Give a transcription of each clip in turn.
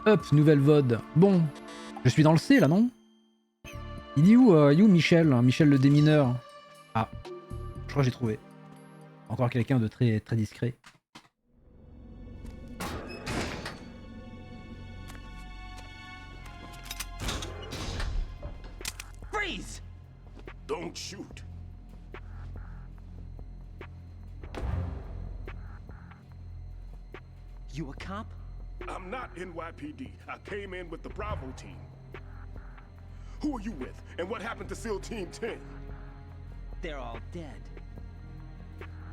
Hop, nouvelle VOD. Bon, je suis dans le C là, non? Il est où Michel? Michel le démineur. Ah, je crois que j'ai trouvé. Encore quelqu'un de très, très discret. Freeze! Don't shoot. You a cop? I'm not NYPD. I came in with the Bravo team. Who are you with? And what happened to SEAL Team 10? They're all dead.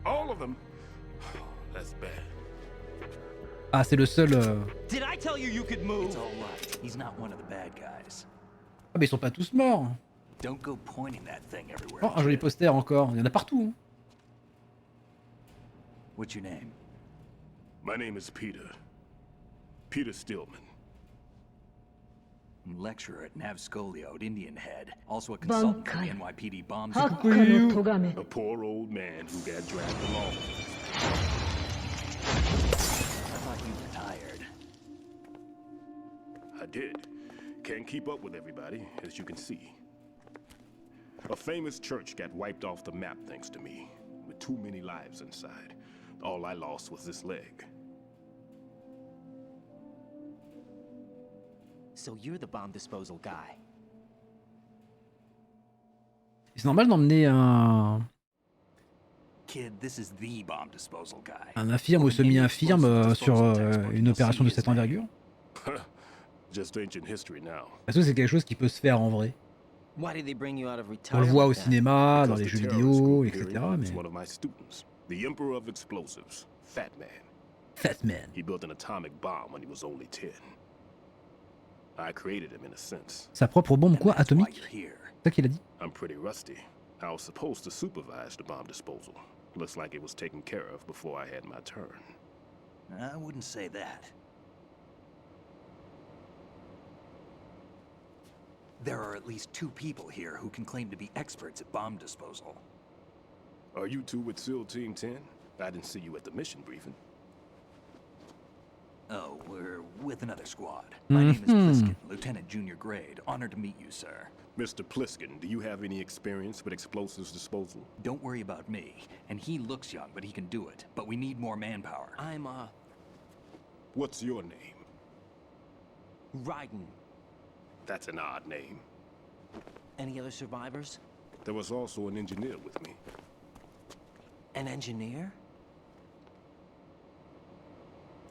All of them? That's bad. Ah, c'est le seul... Did I tell you you could move? It's all right. He's not one of the bad guys. Ah, mais ils sont pas tous morts. Don't go pointing that thing everywhere. Oh, un joli poster encore. Il y en a partout. What's your name? My name is Peter. Peter Stillman. Lecturer at Navscolio at Indian Head. Also a consultant for the NYPD bombs. A poor old man who got dragged along. I thought you retired. I did. Can't keep up with everybody, as you can see. A famous church got wiped off the map thanks to me, with too many lives inside. All I lost was this leg. So you're the bomb disposal guy. C'est normal d'emmener Kid, this is the bomb disposal guy. un infirme ou semi-infirme sur une opération de cette envergure. Just ancient history now. Est-ce que c'est quelque chose qui peut se faire en vrai? Why did they bring you out of On le retirement? voit au then? cinéma, dans les Because jeux the terrorist vidéo, group etc. here Mais... is one of my students, the Emperor of Explosives, Fat Man. Fat Man. He built an atomic bomb when he was only 10. I created him in a sense. Sa propre bombe quoi? That's why Atomique? you're here. C'est ça qu'il a dit? I'm pretty rusty. I was supposed to supervise the bomb disposal. Looks like it was taken care of before I had my turn. I wouldn't say that. There are at least 2 people here who can claim to be experts at bomb disposal. Are you two with SEAL Team 10? I didn't see you at the mission briefing. Oh, we're with another squad. My name is Pliskin, Lieutenant Junior Grade. Honored to meet you, sir. Mr. Pliskin, do you have any experience with explosives disposal? Don't worry about me. And he looks young, but he can do it. But we need more manpower. I'm, What's your name? Raiden. That's an odd name. Any other survivors? There was also an engineer with me. An engineer?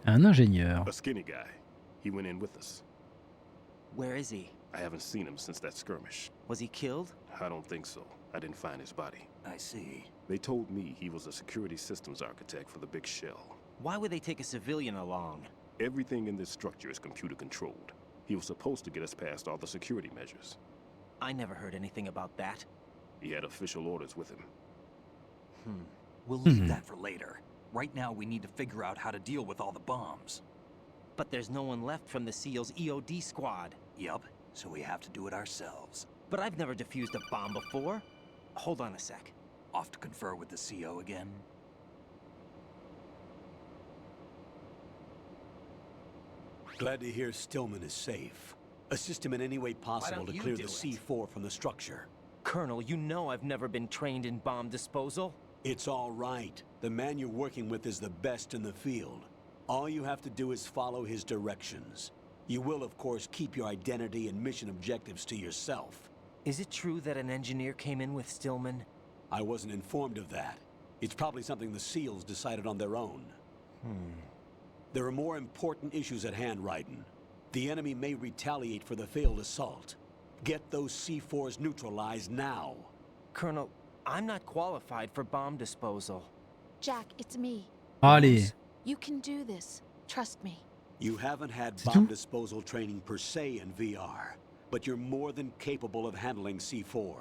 Un ingénieur. A skinny guy. He went in with us. Where is he? I haven't seen him since that skirmish. Was he killed? I don't think so. I didn't find his body. I see. They told me he was a security systems architect for the big shell. Why would they take a civilian along? Everything in this structure is computer controlled. He was supposed to get us past all the security measures. I never heard anything about that. He had official orders with him. We'll leave that for later. Right now, we need to figure out how to deal with all the bombs. But there's no one left from the SEAL's EOD squad. Yup, so we have to do it ourselves. But I've never defused a bomb before. Hold on a sec. Off to confer with the CO again? Glad to hear Stillman is safe. Assist him in any way possible to you clear do the it? C4 from the structure. Colonel, you know I've never been trained in bomb disposal. It's all right. The man you're working with is the best in the field. All you have to do is follow his directions. You will, of course, keep your identity and mission objectives to yourself. Is it true that an engineer came in with Stillman? I wasn't informed of that. It's probably something the SEALs decided on their own. There are more important issues at hand, Raiden. The enemy may retaliate for the failed assault. Get those C4s neutralized now. Colonel, I'm not qualified for bomb disposal. Jack, it's me. Allez. You can do this. Trust me. You haven't had C'est bomb tout? disposal training per se in VR, but you're more than capable of handling C4.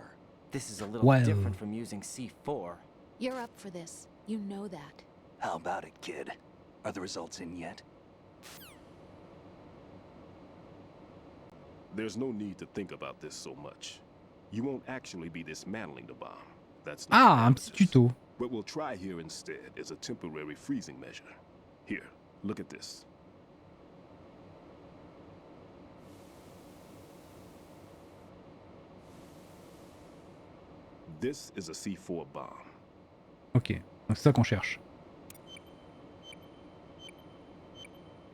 This is a little Well. different from using C4. You're up for this. You know that. How about it, kid? Are the results in yet? There's no need to think about this so much. You won't actually be dismantling the bomb. That's not Ah, the un petit emphasis. tuto. What we'll try here instead is a temporary freezing measure. Here, look at this. This is a C4 bomb. Ok, donc c'est ça qu'on cherche.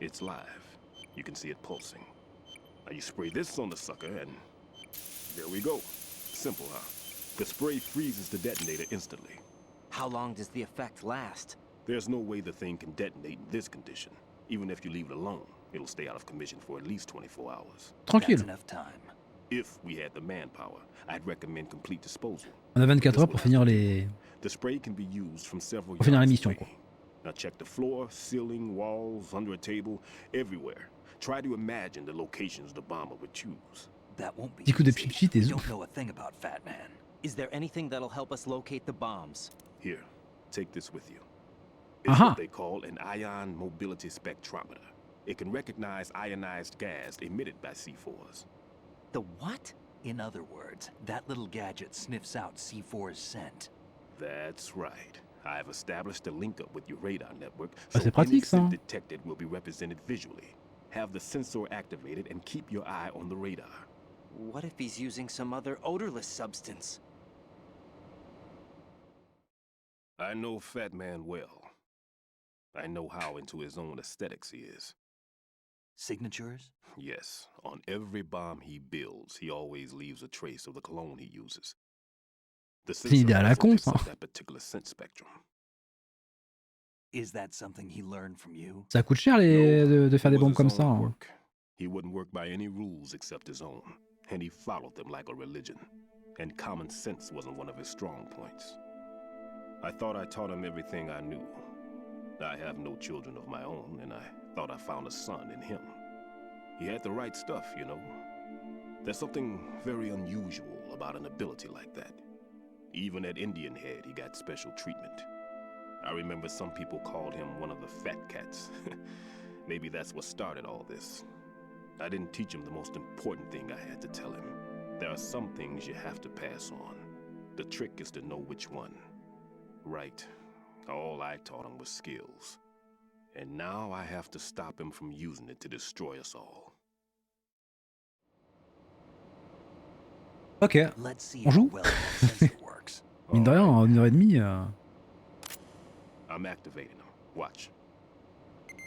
It's live. You can see it pulsing. Now you spray this on the sucker and there we go. Simple, huh? The spray freezes the detonator instantly. How long does the effect last? There's no way the thing can detonate in this condition. Even if you leave it alone, it'll stay out of commission for at least 24 hours. Tranquille. That's enough time. If we had the manpower, I'd recommend complete disposal. On a 24 heures pour finir les... The spray can be used from several Pour finir la yards mission, away. quoi. Now check the floor, ceiling, walls, under a table, everywhere. Try to imagine the locations the bomber would choose. That won't be Petit coup de easy. pchit et We zouf. don't know a thing about Fat Man. Is there anything that'll help us locate the bombs? Here, take this with you. It's Aha. what they call an ion mobility spectrometer. It can recognize ionized gas emitted by C4s. The what? In other words, that little gadget sniffs out C4's scent. That's right. I've established a link up with your radar network, Ah, so c'est pratique, any ça. scent detected will be represented visually. Have the sensor activated and keep your eye on the radar. What if he's using some other odorless substance? I know Fat Man well. I know how into his own aesthetics he is. Signatures? Yes, on every bomb he builds, he always leaves a trace of the cologne he uses. The C'est une idée à la sensor con, picks ça. up that particular scent spectrum. Is that something he learned from you? Ça coûte cher de faire It des was bombes his comme own ça. Hein. quirk. He wouldn't work by any rules except his own, and he followed them like a religion. And common sense wasn't one of his strong points. I thought I taught him everything I knew. I have no children of my own, and I thought I found a son in him. He had the right stuff, you know. There's something very unusual about an ability like that. Even at Indian Head, he got special treatment. I remember some people called him one of the fat cats. Maybe that's what started all this. I didn't teach him the most important thing I had to tell him. There are some things you have to pass on. The trick is to know which one. Right. All I taught him was skills. And now I have to stop him from using it to destroy us all. Ok. Let's see On how joue? well that sensor works. Mine de rien, en 1h30. I'm activating them. Watch.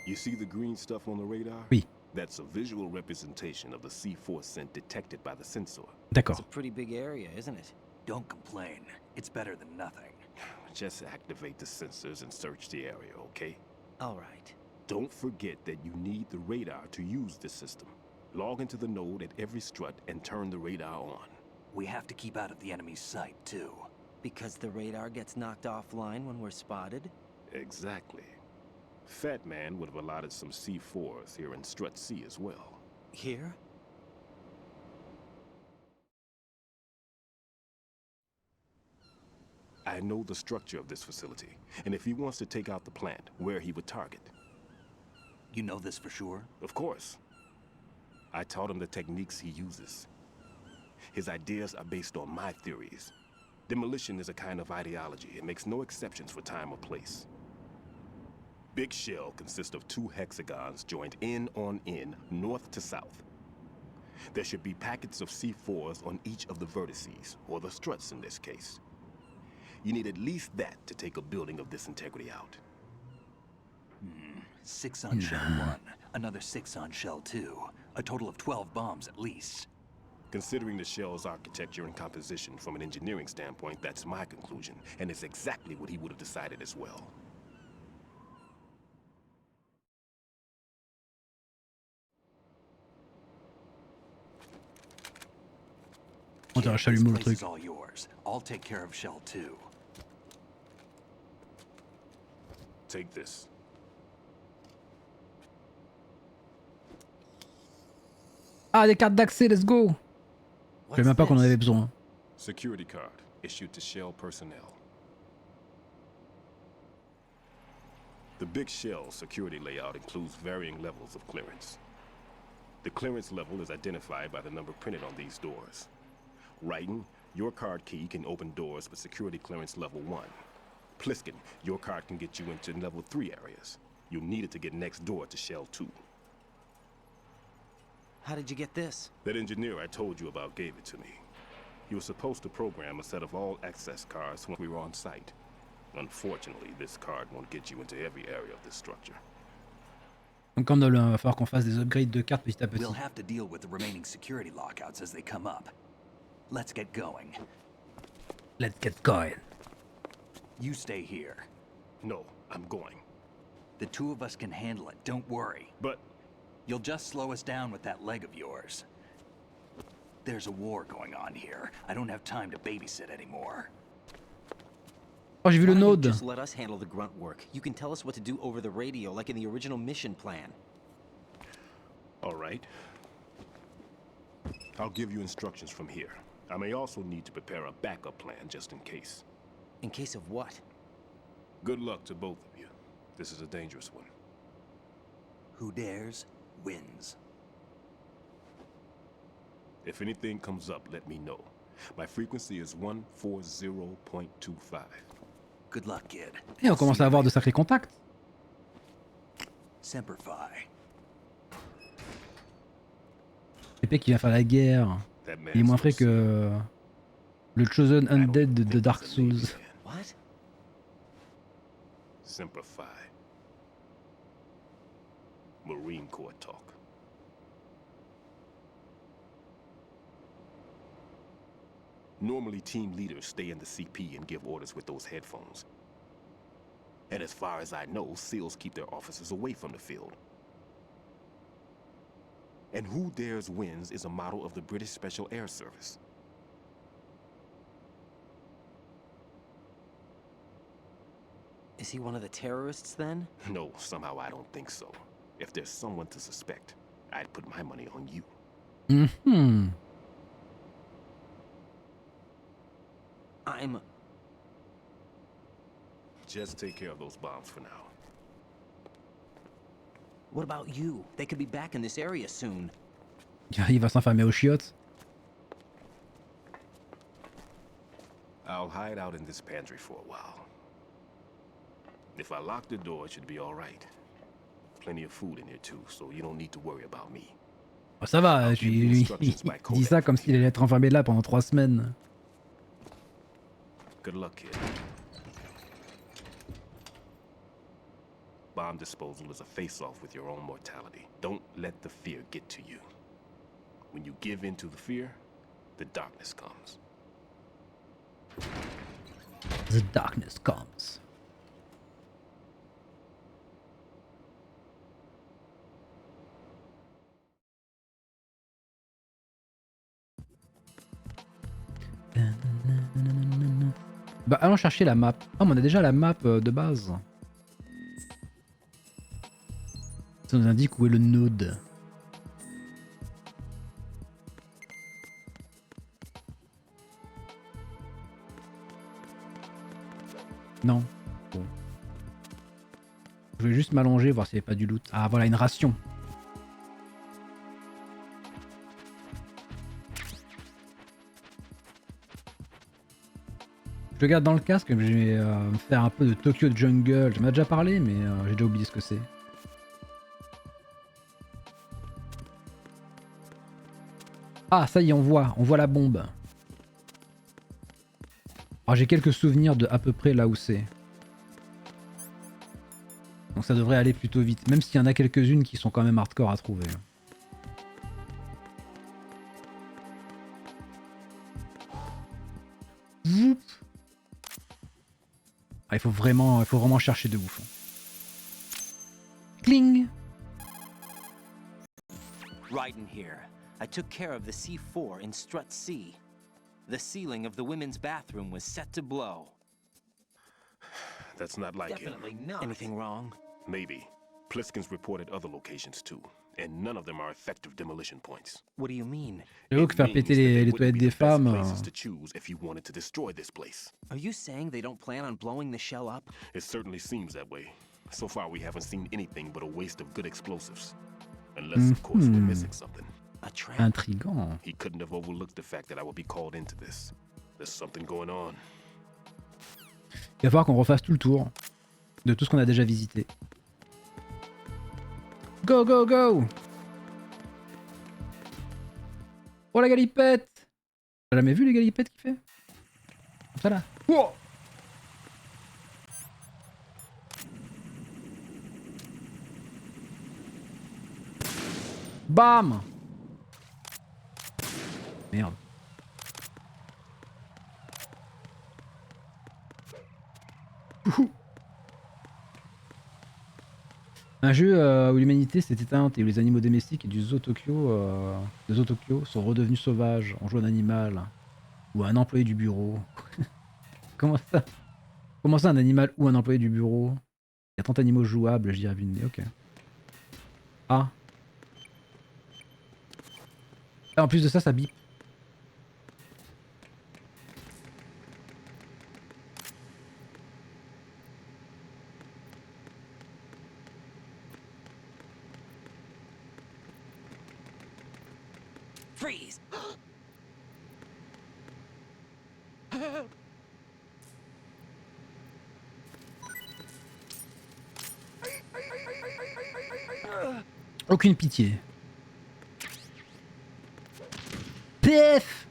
You see the green stuff on the radar? Oui. That's a visual representation of the C4 scent detected by the sensor. It's D'accord. a pretty big area, isn't it? Don't complain. It's better than nothing. Just activate the sensors and search the area, okay? All right. Don't forget that you need the radar to use this system. Log into the node at every strut and turn the radar on. We have to keep out of the enemy's sight, too. Because the radar gets knocked offline when we're spotted? Exactly. Fat Man would have allotted some C4s here in Strut C as well. Here? I know the structure of this facility, and if he wants to take out the plant, where he would target. You know this for sure? Of course. I taught him the techniques he uses. His ideas are based on my theories. Demolition is a kind of ideology. It makes no exceptions for time or place. Big shell consists of 2 hexagons joined end on end, north to south. There should be packets of C4s on each of the vertices, or the struts in this case. You need at least that to take a building of this integrity out. 6 on shell 1, another 6 on shell 2. A total of 12 bombs at least. Considering the shell's architecture and composition from an engineering standpoint, that's my conclusion, and it's exactly what he would have decided as well. On dirait Kid, chalumeau le this place truc. is all yours. I'll take care of shell 2. Take this. Ah, des cartes d'accès, let's go! Je savais même pas qu'on en avait besoin. Security card issued to Shell personnel. The big Shell security layout includes varying levels of clearance. The clearance level is identified by the number printed on these doors. Writing, your card key can open doors with security clearance level 1. Pliskin, your card can get you into level 3 areas. You'll need it to get next door to Shell 2. How did you get this? That engineer I told you about gave it to me. You were supposed to program a set of all access cards when we were on site. Unfortunately, this card won't get you into every area of this structure. Donc comme il va falloir qu'on fasse des upgrades de cartes petit à petit. We'll have to deal with the remaining security lockouts as they come up. Let's get going. Let's get going. You stay here. No, I'm going. The two of us can handle it, don't worry. But You'll just slow us down with that leg of yours. There's a war going on here. I don't have time to babysit anymore. Oh, j'ai vu le Why don't you node. just let us handle the grunt work? You can tell us what to do over the radio, like in the original mission plan. all right. I'll give you instructions from here. I may also need to prepare a backup plan just in case. In case of what? Good luck to both of you. This is a dangerous one. Who dares, wins. If anything comes up, let me know. My frequency is 140.25. Good luck, kid. Et on commence à avoir de sacrés contacts. Semper Fi. L'épée qui vient faire la guerre. That man's Il est moins no frais que le Chosen I don't Undead de think Dark he's a Navy Souls. man. What? Semper Fi. Marine Corps talk. Normally, team leaders stay in the CP and give orders with those headphones. And as far as I know, SEALs keep their officers away from the field. And Who Dares Wins is a model of the British Special Air Service. Is he one of the terrorists then? No, somehow I don't think so. If there's someone to suspect, I'd put my money on you. Mhm. I'm... Just take care of those bombs for now. What about you? They could be back in this area soon. Il va s'enfermer aux chiottes. I'll hide out in this pantry for a while. If I lock the door, it should be all right. Plenty of food in here too, so you don't need to worry about me. Oh, ça va, il dit ça comme s'il allait être enfermé là pendant 3 semaines. Good luck, kid. Bomb disposal is a face-off with your own mortality. Don't let the fear get to you. When you give in to the fear, the darkness comes. The darkness comes. Bah allons chercher la map. Ah mais on a déjà la map de base. Ça nous indique où est le node. Non. Bon. Je vais juste m'allonger voir s'il n'y a pas du loot. Ah voilà une ration. Je regarde dans le casque, je vais me faire un peu de Tokyo Jungle. J'en ai déjà parlé, mais j'ai déjà oublié ce que c'est. Ah, ça y est, on voit la bombe. Alors j'ai quelques souvenirs de à peu près là où c'est. Donc ça devrait aller plutôt vite, même s'il y en a quelques-unes qui sont quand même hardcore à trouver. Ah, il faut vraiment chercher de ouf. Cling. Raiden here. I took care of the C4 in Strut C. The ceiling of the women's bathroom was set to blow. That's not like Definitely him. not. Anything wrong? Maybe. Pliskin's reported other locations too, and none of them are effective demolition points. What do you mean? J'avoue que faire péter les toilettes des femmes. Places to choose if you wanted to destroy this place. Are you saying they don't plan on blowing the shell up? It certainly seems that way. So far, we haven't seen anything but a waste of good explosives. Unless, of course, we're missing something. A trap? Intriguant. He couldn't have overlooked the fact that I would be called into this. There's something going on. Il va falloir qu'on refasse tout le tour de tout ce qu'on a déjà visité. Go, go, go! Oh la galipette! T'as jamais vu les galipettes qu'il fait? Comme ça là. Wow. Bam! Merde. Ouhou. Un jeu où l'humanité s'est éteinte et où les animaux domestiques et du zoo Tokyo, sont redevenus sauvages. On joue un animal ou un employé du bureau. Comment ça? Comment ça un animal ou un employé du bureau? Il y a 30 animaux jouables, je dirais vu de nez, ok. Ah. Ah, en plus de ça, ça bip. Freeze! Aucune pitié. PF!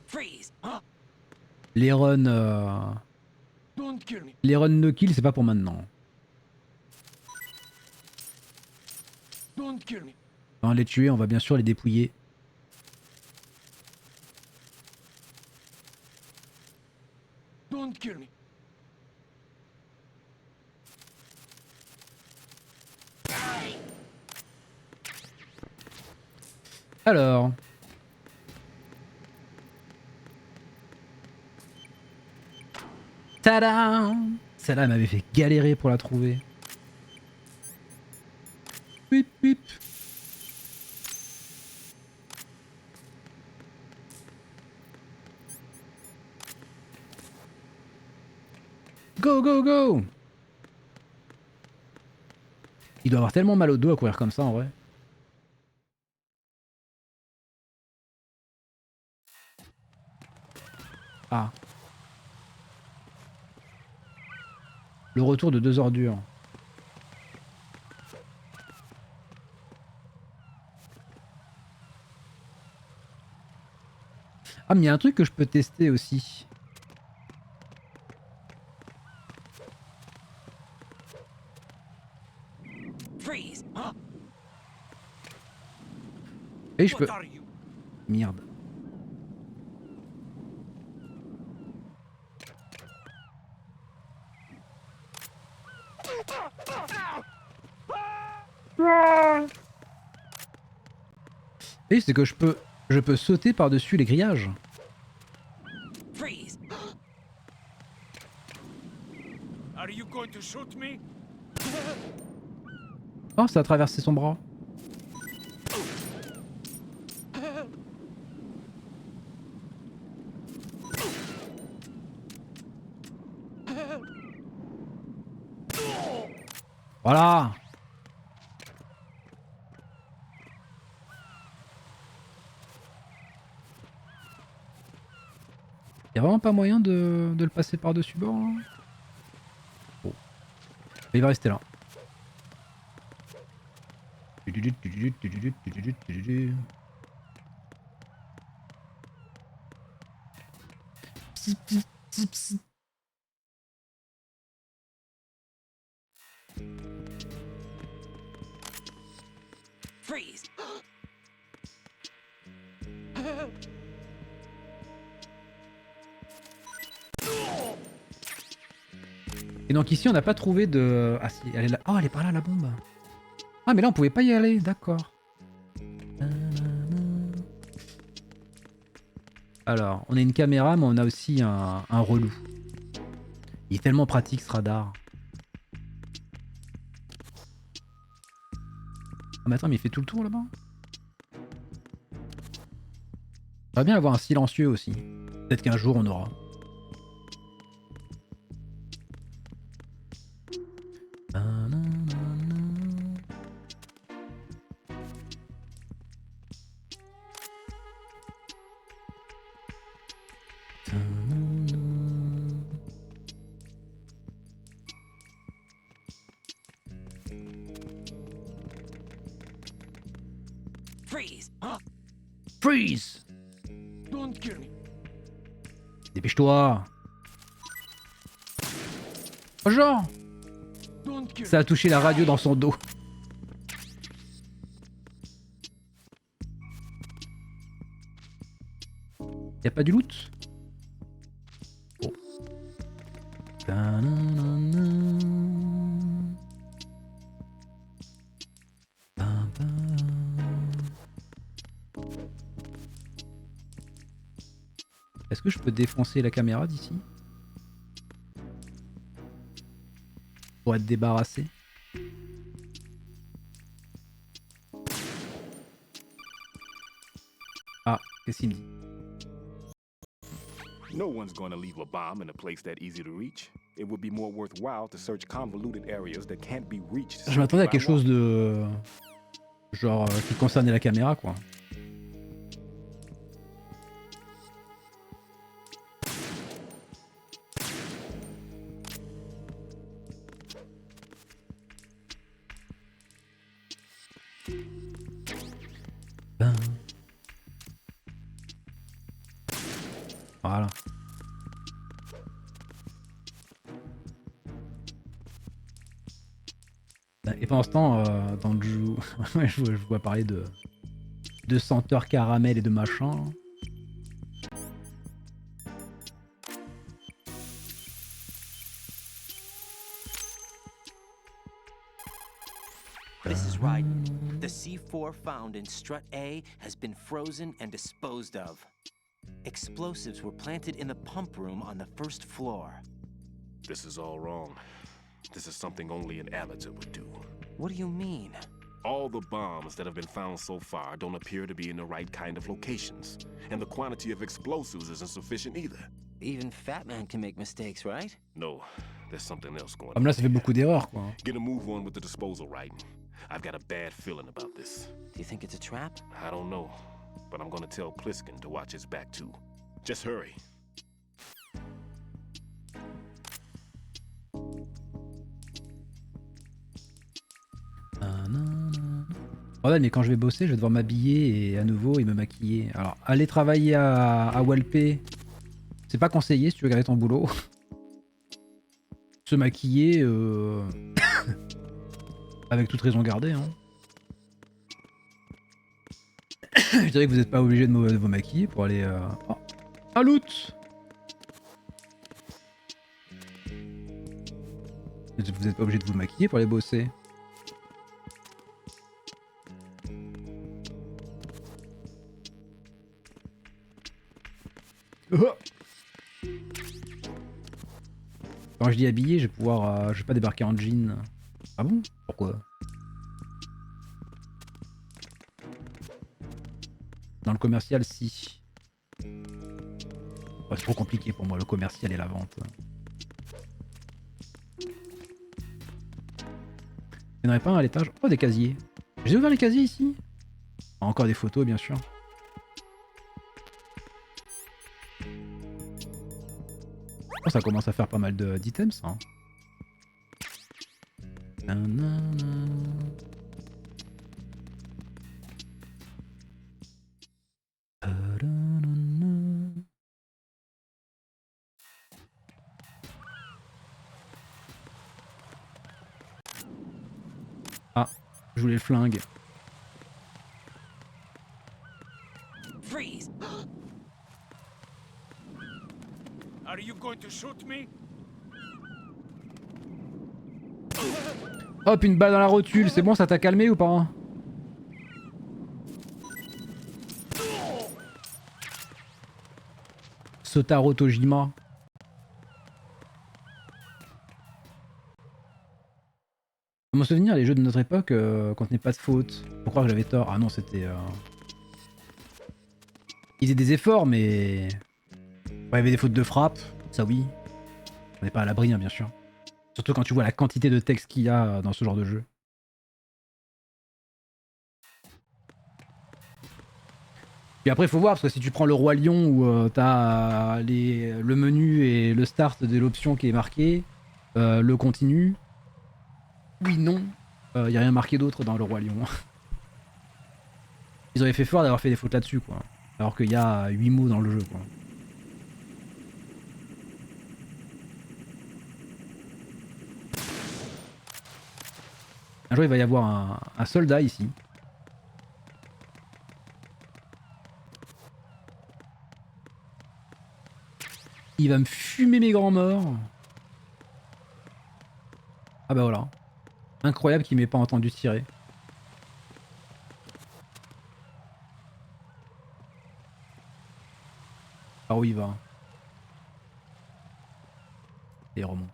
Freeze! Les runs... Don't kill me. Les runs no kill, c'est pas pour maintenant. Don't kill me. Avant de les tuer, on va bien sûr les dépouiller. Don't kill me. Alors... Tada! Celle-là, elle m'avait fait galérer pour la trouver. Pip, pip. Go, go, go! Il doit avoir tellement mal au dos à courir comme ça, en vrai. Ah. Le retour de 2 ordures. Ah, mais il y a un truc que je peux tester aussi. Freeze! Et je peux... What are you? Merde. Et c'est que je peux sauter par-dessus les grillages. Freeze! Are you going to shoot me? Oh, ça a traversé son bras. Voilà. Y'a vraiment pas moyen de le passer par-dessus bord là? Bon. Il va rester là. Freeze! Et donc ici on n'a pas trouvé de... Ah si, elle est là. Oh, elle est par là la bombe. Ah mais là on pouvait pas y aller, d'accord. Alors, on a une caméra mais on a aussi un relou. Il est tellement pratique ce radar. Ah mais attends, mais il fait tout le tour là-bas. J'aimerais bien avoir un silencieux aussi. Peut-être qu'un jour on aura. Freeze! Huh? Freeze! Don't kill me. Dépêche-toi! Oh genre! Don't kill Ça a touché la radio dans son dos. Y'a pas du loot? Oh. Ta-na-na-na. Ta-ta. Est-ce que je peux défoncer la caméra d'ici? Pour être débarrassé? Ah, qu'est-ce qu'il me dit? No one's going to leave a bomb in a place that easy to reach. It would be more worthwhile to search convoluted areas that can't be reached. Je m'attendais à quelque chose de... genre qui concernait la caméra quoi. Ben. Voilà. Et pendant ce temps, dans le jeu, je vois parler de senteurs caramel et de machin. This is Ryden. The C4 found in Strut A has been frozen and disposed of. Explosives were planted in the pump room on the first floor. This is all wrong. This is something only an amateur would do. What do you mean? All the bombs that have been found so far don't appear to be in the right kind of locations. And the quantity of explosives isn't sufficient either. Even Fat Man can make mistakes, right? No, there's something else going Comme on. là, ça fait beaucoup d'erreurs quoi. Get a move on with the disposal, Ryden. I've got a bad feeling about this. Do you think it's a trap? I don't know, but I'm gonna tell Pliskin to watch his back too. Just hurry. Bordel, mais quand je vais bosser, je vais devoir m'habiller et à nouveau et me maquiller. Alors, aller travailler à Walpé, c'est pas conseillé si tu veux garder ton boulot. Se maquiller, avec toute raison gardée. Hein. Je dirais que vous n'êtes pas obligé de vous maquiller pour aller... Oh, un loot! Vous n'êtes pas obligé de vous maquiller pour aller bosser. Oh. Quand je dis habillé, je vais pouvoir... je vais pas débarquer en jean. Ah bon? Pourquoi? Dans le commercial, si. Oh, c'est trop compliqué pour moi, le commercial et la vente. Il n'y en aurait pas un à l'étage? Oh, des casiers. J'ai ouvert les casiers ici? Encore des photos, bien sûr. Oh, ça commence à faire pas mal d'items, ça. Ah, je voulais le flingue. Freeze! Are you going to shoot me? Hop, une balle dans la rotule, c'est bon, ça t'a calmé ou pas? Sotaro Tojima. À mon souvenir, les jeux de notre époque contenaient pas de fautes. Faut croire que j'avais tort. Ah non, c'était... Ils faisaient des efforts, mais... Ouais, il y avait des fautes de frappe, ça oui. On n'est pas à l'abri, hein, bien sûr. Surtout quand tu vois la quantité de texte qu'il y a dans ce genre de jeu. Puis après, il faut voir, parce que si tu prends le Roi Lion où t'as le menu et le start de l'option qui est marqué, le continu, oui, non, y a rien marqué d'autre dans le Roi Lion. Ils auraient fait fort d'avoir fait des fautes là-dessus, quoi. Alors qu'il y a 8 mots dans le jeu, quoi. Un jour, il va y avoir un soldat ici. Il va me fumer mes grands morts. Ah bah voilà. Incroyable qu'il m'ait pas entendu tirer. Par où il va? Et il remonte.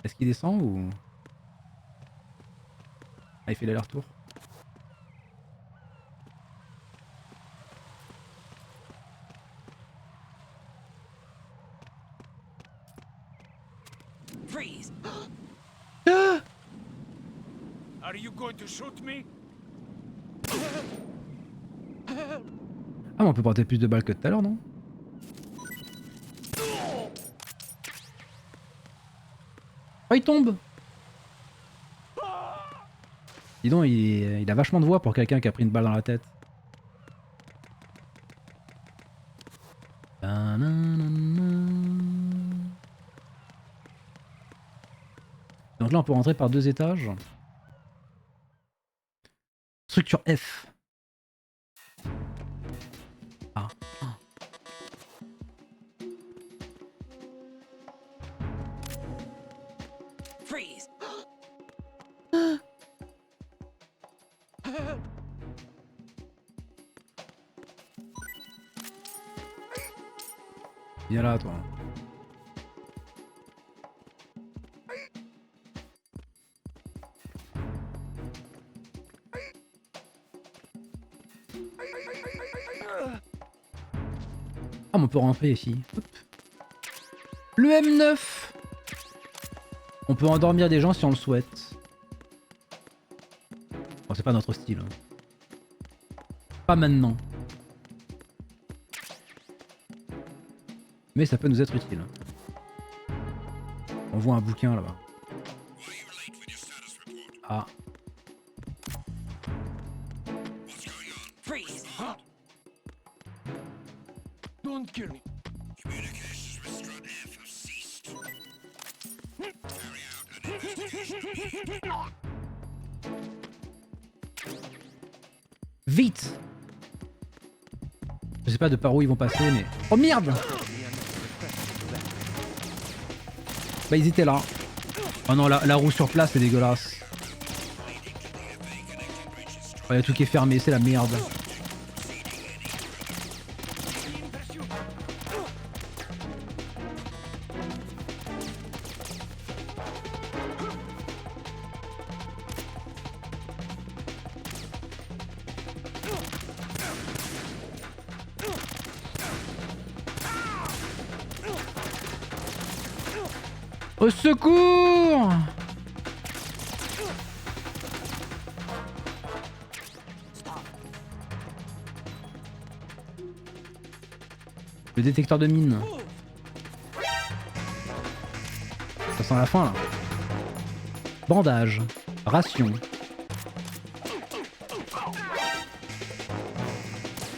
Est-ce qu'il descend ou... Ah, il fait l'aller-retour. Freeze! Are you going to shoot me? Ah mais on peut porter plus de balles que tout à l'heure, non? Oh, il tombe! Dis donc, il a vachement de voix pour quelqu'un qui a pris une balle dans la tête. Donc là, on peut rentrer par 2 étages. Structure F. Ah. Freeze! Viens là, toi. Ah, mais on peut rentrer ici. Hop. Le M9. On peut endormir des gens si on le souhaite. Bon, c'est pas notre style. Hein. Pas maintenant. Mais ça peut nous être utile. On voit un bouquin là-bas. Ah. Freeze! Don't kill me. Vite! Je sais pas de par où ils vont passer, mais... Oh merde! Bah ils étaient là. Oh non, la roue sur place c'est dégueulasse. Oh, y a tout qui est fermé, c'est la merde. Au secours! Le détecteur de mine. Ça sent la fin là. Bandage. Ration.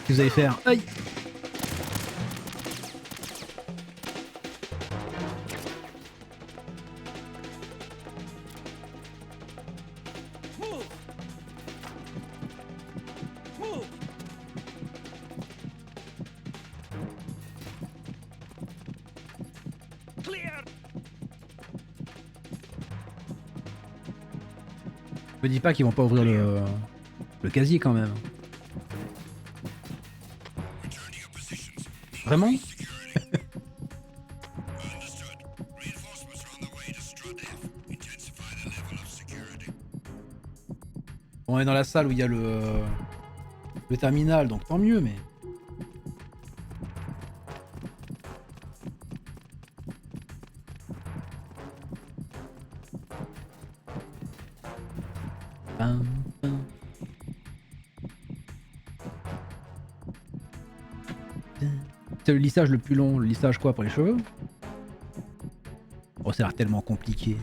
Qu'est-ce que vous allez faire? Aïe! Me dis pas qu'ils vont pas ouvrir le casier quand même. Vraiment? On est dans la salle où il y a le terminal, donc tant mieux, mais... C'est le lissage le plus long. Le lissage quoi pour les cheveux? Oh, ça a l'air tellement compliqué.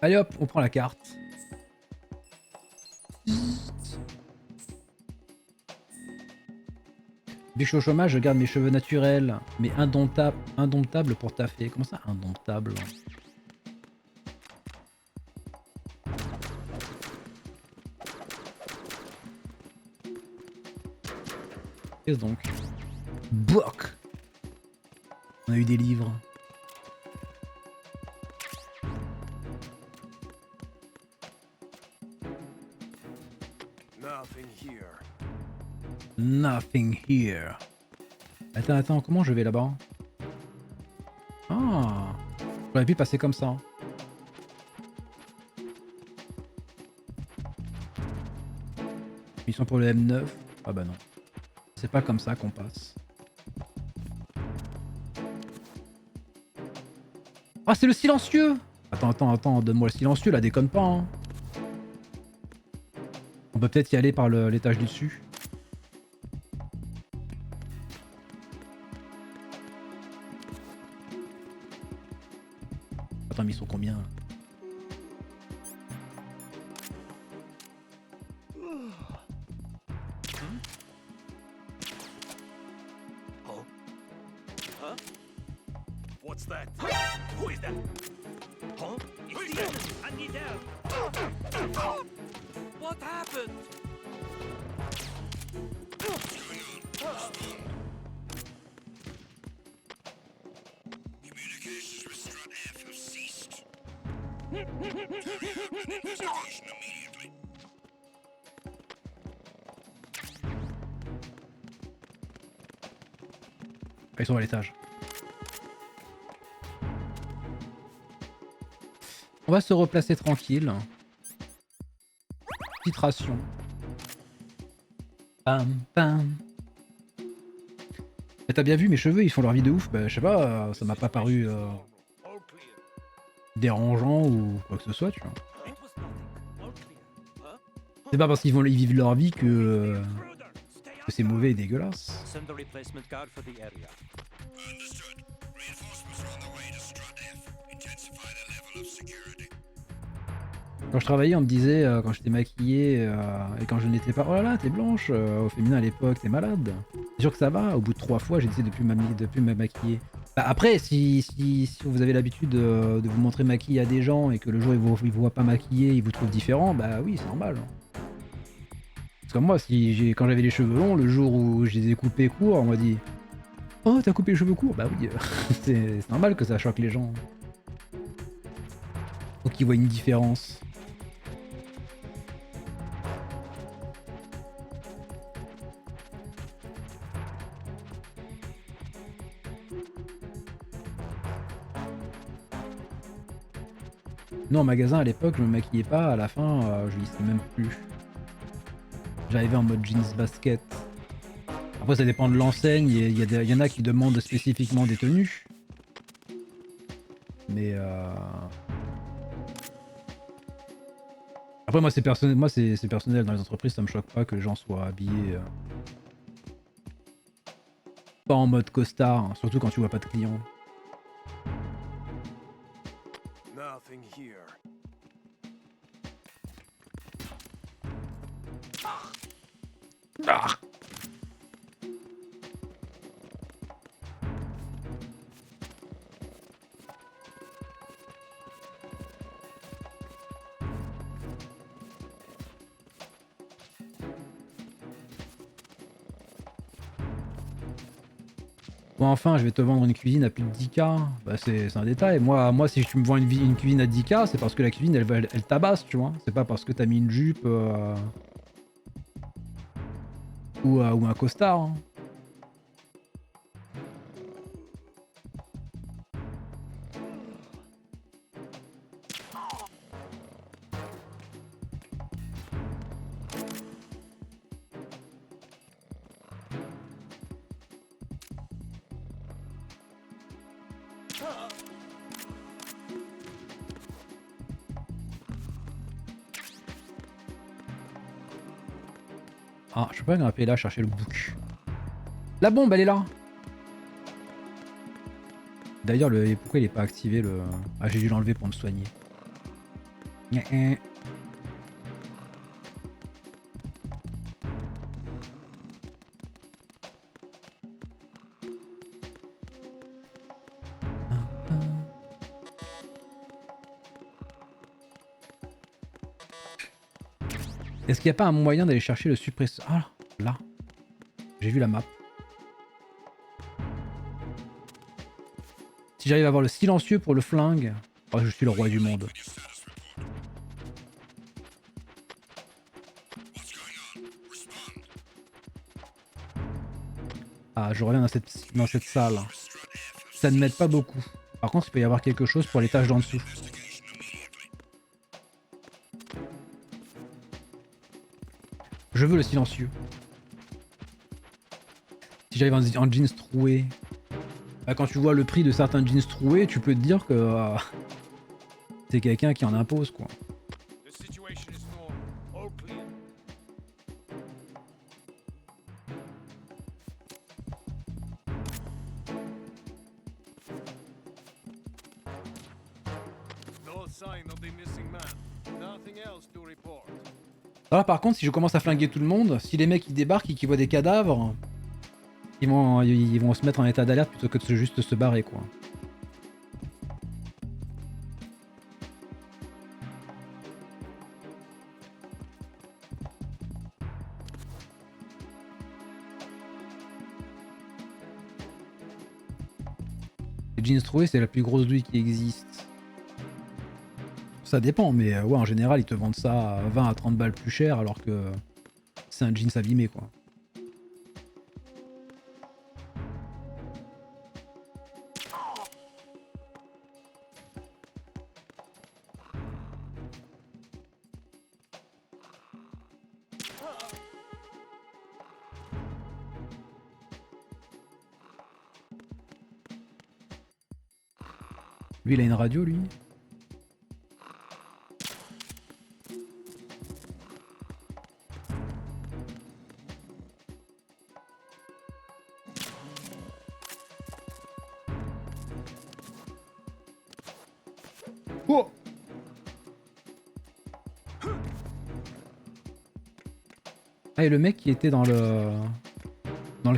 Allez hop, on prend la carte. Dès que je suis au chômage, je garde mes cheveux naturels, mais indomptables pour taffer. Comment ça, indomptable? Qu'est-ce donc? Book. On a eu des livres. Nothing here. Attends, comment je vais là-bas? Ah, j'aurais pu passer comme ça. Ils sont pour le M9. Ah bah non. C'est pas comme ça qu'on passe. Ah, c'est le silencieux! Attends, donne-moi le silencieux là, déconne pas. Hein. On peut peut-être y aller par l'étage du dessus. Attends, mais ils sont combien? What's that? Who is that? Huh? It's the enemy! I need help! What happened? Communications with Strut F have ceased. Carry out an investigation immediately. Ils sont à l'étage. On va se replacer tranquille. Petite ration. Pam pam. Mais t'as bien vu mes cheveux, ils font leur vie de ouf. Bah je sais pas, ça m'a pas paru dérangeant ou quoi que ce soit, tu vois. C'est pas parce qu'ils vivent leur vie que c'est mauvais et dégueulasse. Send the replacement guard for the area. Understood. Reinforcements are on the way to Strut F. Intensify the level of security. Quand je travaillais, on me disait, quand j'étais maquillée et quand je n'étais pas, oh là là, t'es blanche, au féminin à l'époque, t'es malade. C'est sûr que ça va, au bout de 3 fois, j'ai décidé de plus me maquiller. Bah après, si vous avez l'habitude de vous montrer maquillée à des gens et que le jour ils vous voient pas maquillée, ils vous trouvent différent, bah oui, c'est normal. Parce que moi, quand j'avais les cheveux longs, le jour où je les ai coupés courts, on m'a dit « Oh, t'as coupé les cheveux courts ?» Bah oui, c'est normal que ça choque les gens. Faut qu'ils voient une différence. Non, en magasin à l'époque, je me maquillais pas, à la fin, je lissais même plus. J'arrivais en mode jeans basket. Après, ça dépend de l'enseigne, il y en a qui demandent spécifiquement des tenues. Mais après, moi, c'est personnel dans les entreprises, ça me choque pas que les gens soient habillés pas en mode costard, hein, surtout quand tu vois pas de clients. Nothing here. Ah. Bon, enfin, je vais te vendre une cuisine à plus de 10K. Bah, c'est un détail. Moi, si tu me vends une cuisine à 10K, c'est parce que la cuisine, elle tabasse, tu vois. C'est pas parce que t'as mis une jupe ou un costard. Hein. Ah, je peux pas grimper là, chercher le bouc. La bombe, elle est là. D'ailleurs, pourquoi il est pas activé le... Ah, j'ai dû l'enlever pour me soigner. Est-ce qu'il n'y a pas un moyen d'aller chercher le suppresseur? Ah, là. J'ai vu la map. Si j'arrive à avoir le silencieux pour le flingue... Oh, je suis le roi du monde. Ah, je reviens dans cette salle. Ça ne m'aide pas beaucoup. Par contre, il peut y avoir quelque chose pour les tâches d'en dessous. Je veux le silencieux. Si j'arrive en jeans troués... Bah, quand tu vois le prix de certains jeans troués, tu peux te dire que... c'est quelqu'un qui en impose, quoi. Alors par contre, si je commence à flinguer tout le monde, si les mecs ils débarquent et qu'ils voient des cadavres, ils vont se mettre en état d'alerte plutôt que de juste se barrer, quoi. Les jeans troués, c'est la plus grosse douille qui existe. Ça dépend, mais ouais, en général, ils te vendent ça à 20 à 30 balles plus cher alors que c'est un jeans abîmé, quoi. Lui, il a une radio, lui. Oh! Ah, et le mec qui était dans le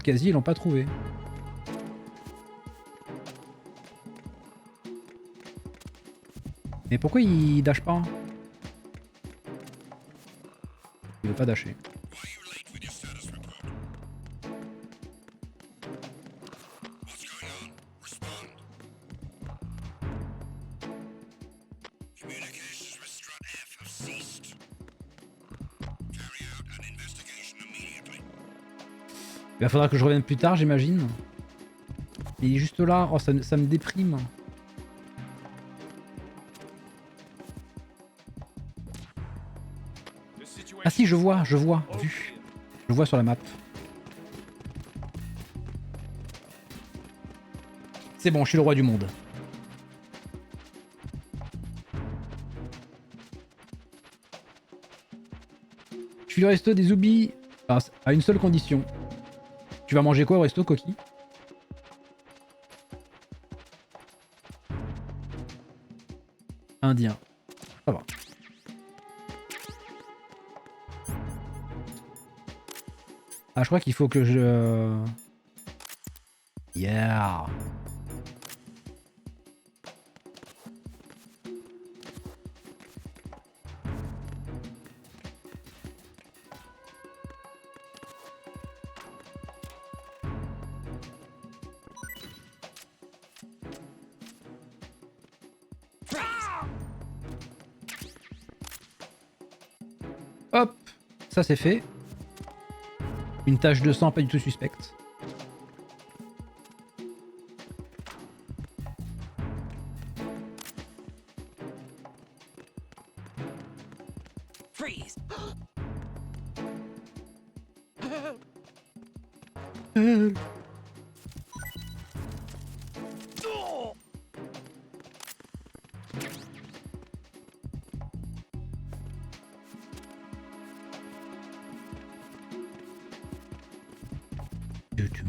casier, ils l'ont pas trouvé. Mais pourquoi il dash pas? Il veut pas dasher. Il faudra que je revienne plus tard, j'imagine. Il est juste là. Oh, ça me déprime. Ah si, je vois, vu. Je vois sur la map. C'est bon, je suis le roi du monde. Je suis le resto des Zoubis à une seule condition. Tu vas manger quoi au resto, Coquille? Indien. Ça va. Ah, je crois qu'il faut que je... Yeah. Hop, ça c'est fait. Une tache de sang pas du tout suspecte. Freeze! Je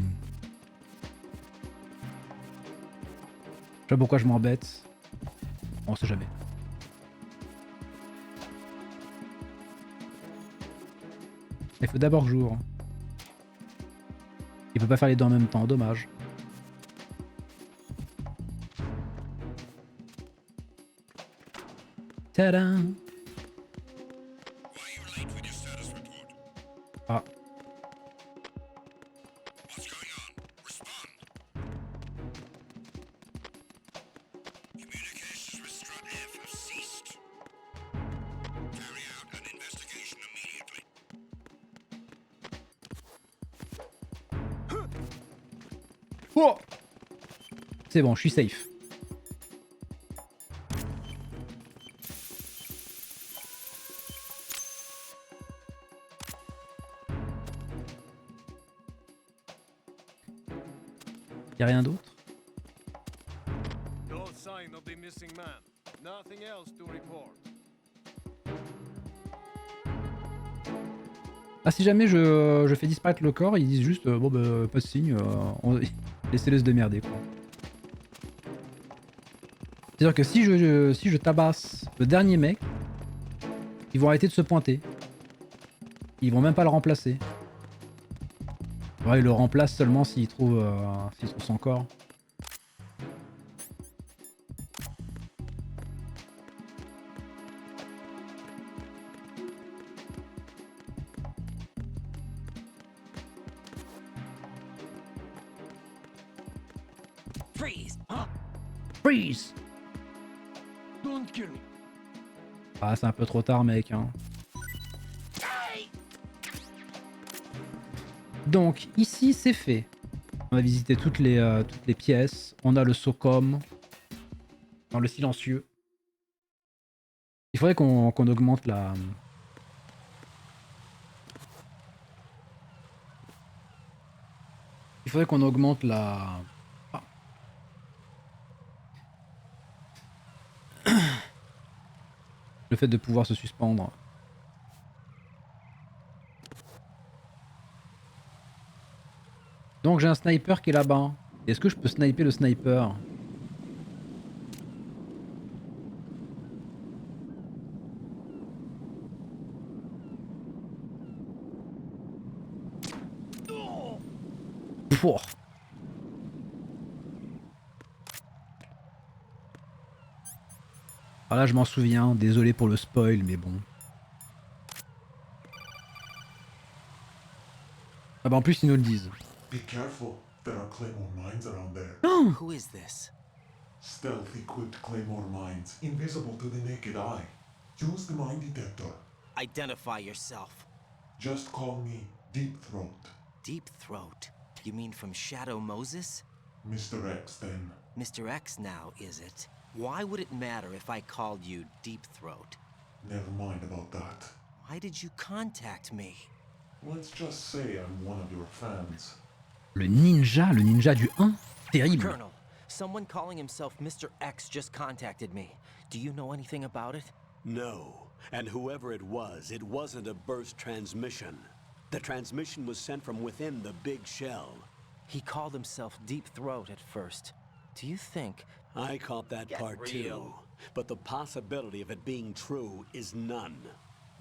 sais pas pourquoi je m'embête. On sait jamais. Il faut d'abord que j'ouvre. Il peut pas faire les deux en même temps, dommage. Tadam! Why are you late with your status report? Ah, What's going on? Respond. Communications with Strut F have ceased. Carry out an investigation immediately. oh, c'est bon, je suis safe. Y'a rien d'autre? No sign of the missing man. Nothing else to report. Ah, si jamais je fais disparaître le corps, ils disent juste bon bah pas de signe, laissez-les se démerder quoi. C'est-à-dire que si je tabasse le dernier mec, ils vont arrêter de se pointer. Ils vont même pas le remplacer. Ouais, ils le remplacent seulement s'ils trouvent son corps. Freeze! Huh? Freeze! Don't kill me. Ah, c'est un peu trop tard, mec. Hein. Donc, ici, c'est fait. On a visité toutes les pièces. On a le SOCOM. Dans le silencieux. Il faudrait qu'on augmente la... Il faudrait qu'on augmente la... Ah. Le fait de pouvoir se suspendre. Donc j'ai un sniper qui est là-bas. Est-ce que je peux sniper le sniper? Pouah. Ah là je m'en souviens, désolé pour le spoil mais bon. Ah bah en plus ils nous le disent. Be careful. There are claymore mines around there. Who is this? Stealth equipped claymore mines, invisible to the naked eye. Use the mine detector. Identify yourself. Just call me Deep Throat. Deep Throat? You mean from Shadow Moses? Mr. X, then. Mr. X now, is it? Why would it matter if I called you Deep Throat? Never mind about that. Why did you contact me? Let's just say I'm one of your fans. Le ninja du 1? Terrible. Colonel, someone calling himself Mr. X just contacted me. Do you know anything about it? No. And whoever it wasn't a burst transmission. The transmission was sent from within the big shell. He called himself Deep Throat at first. Do you think... I caught that Get part too. real. But the possibility of it being true is none.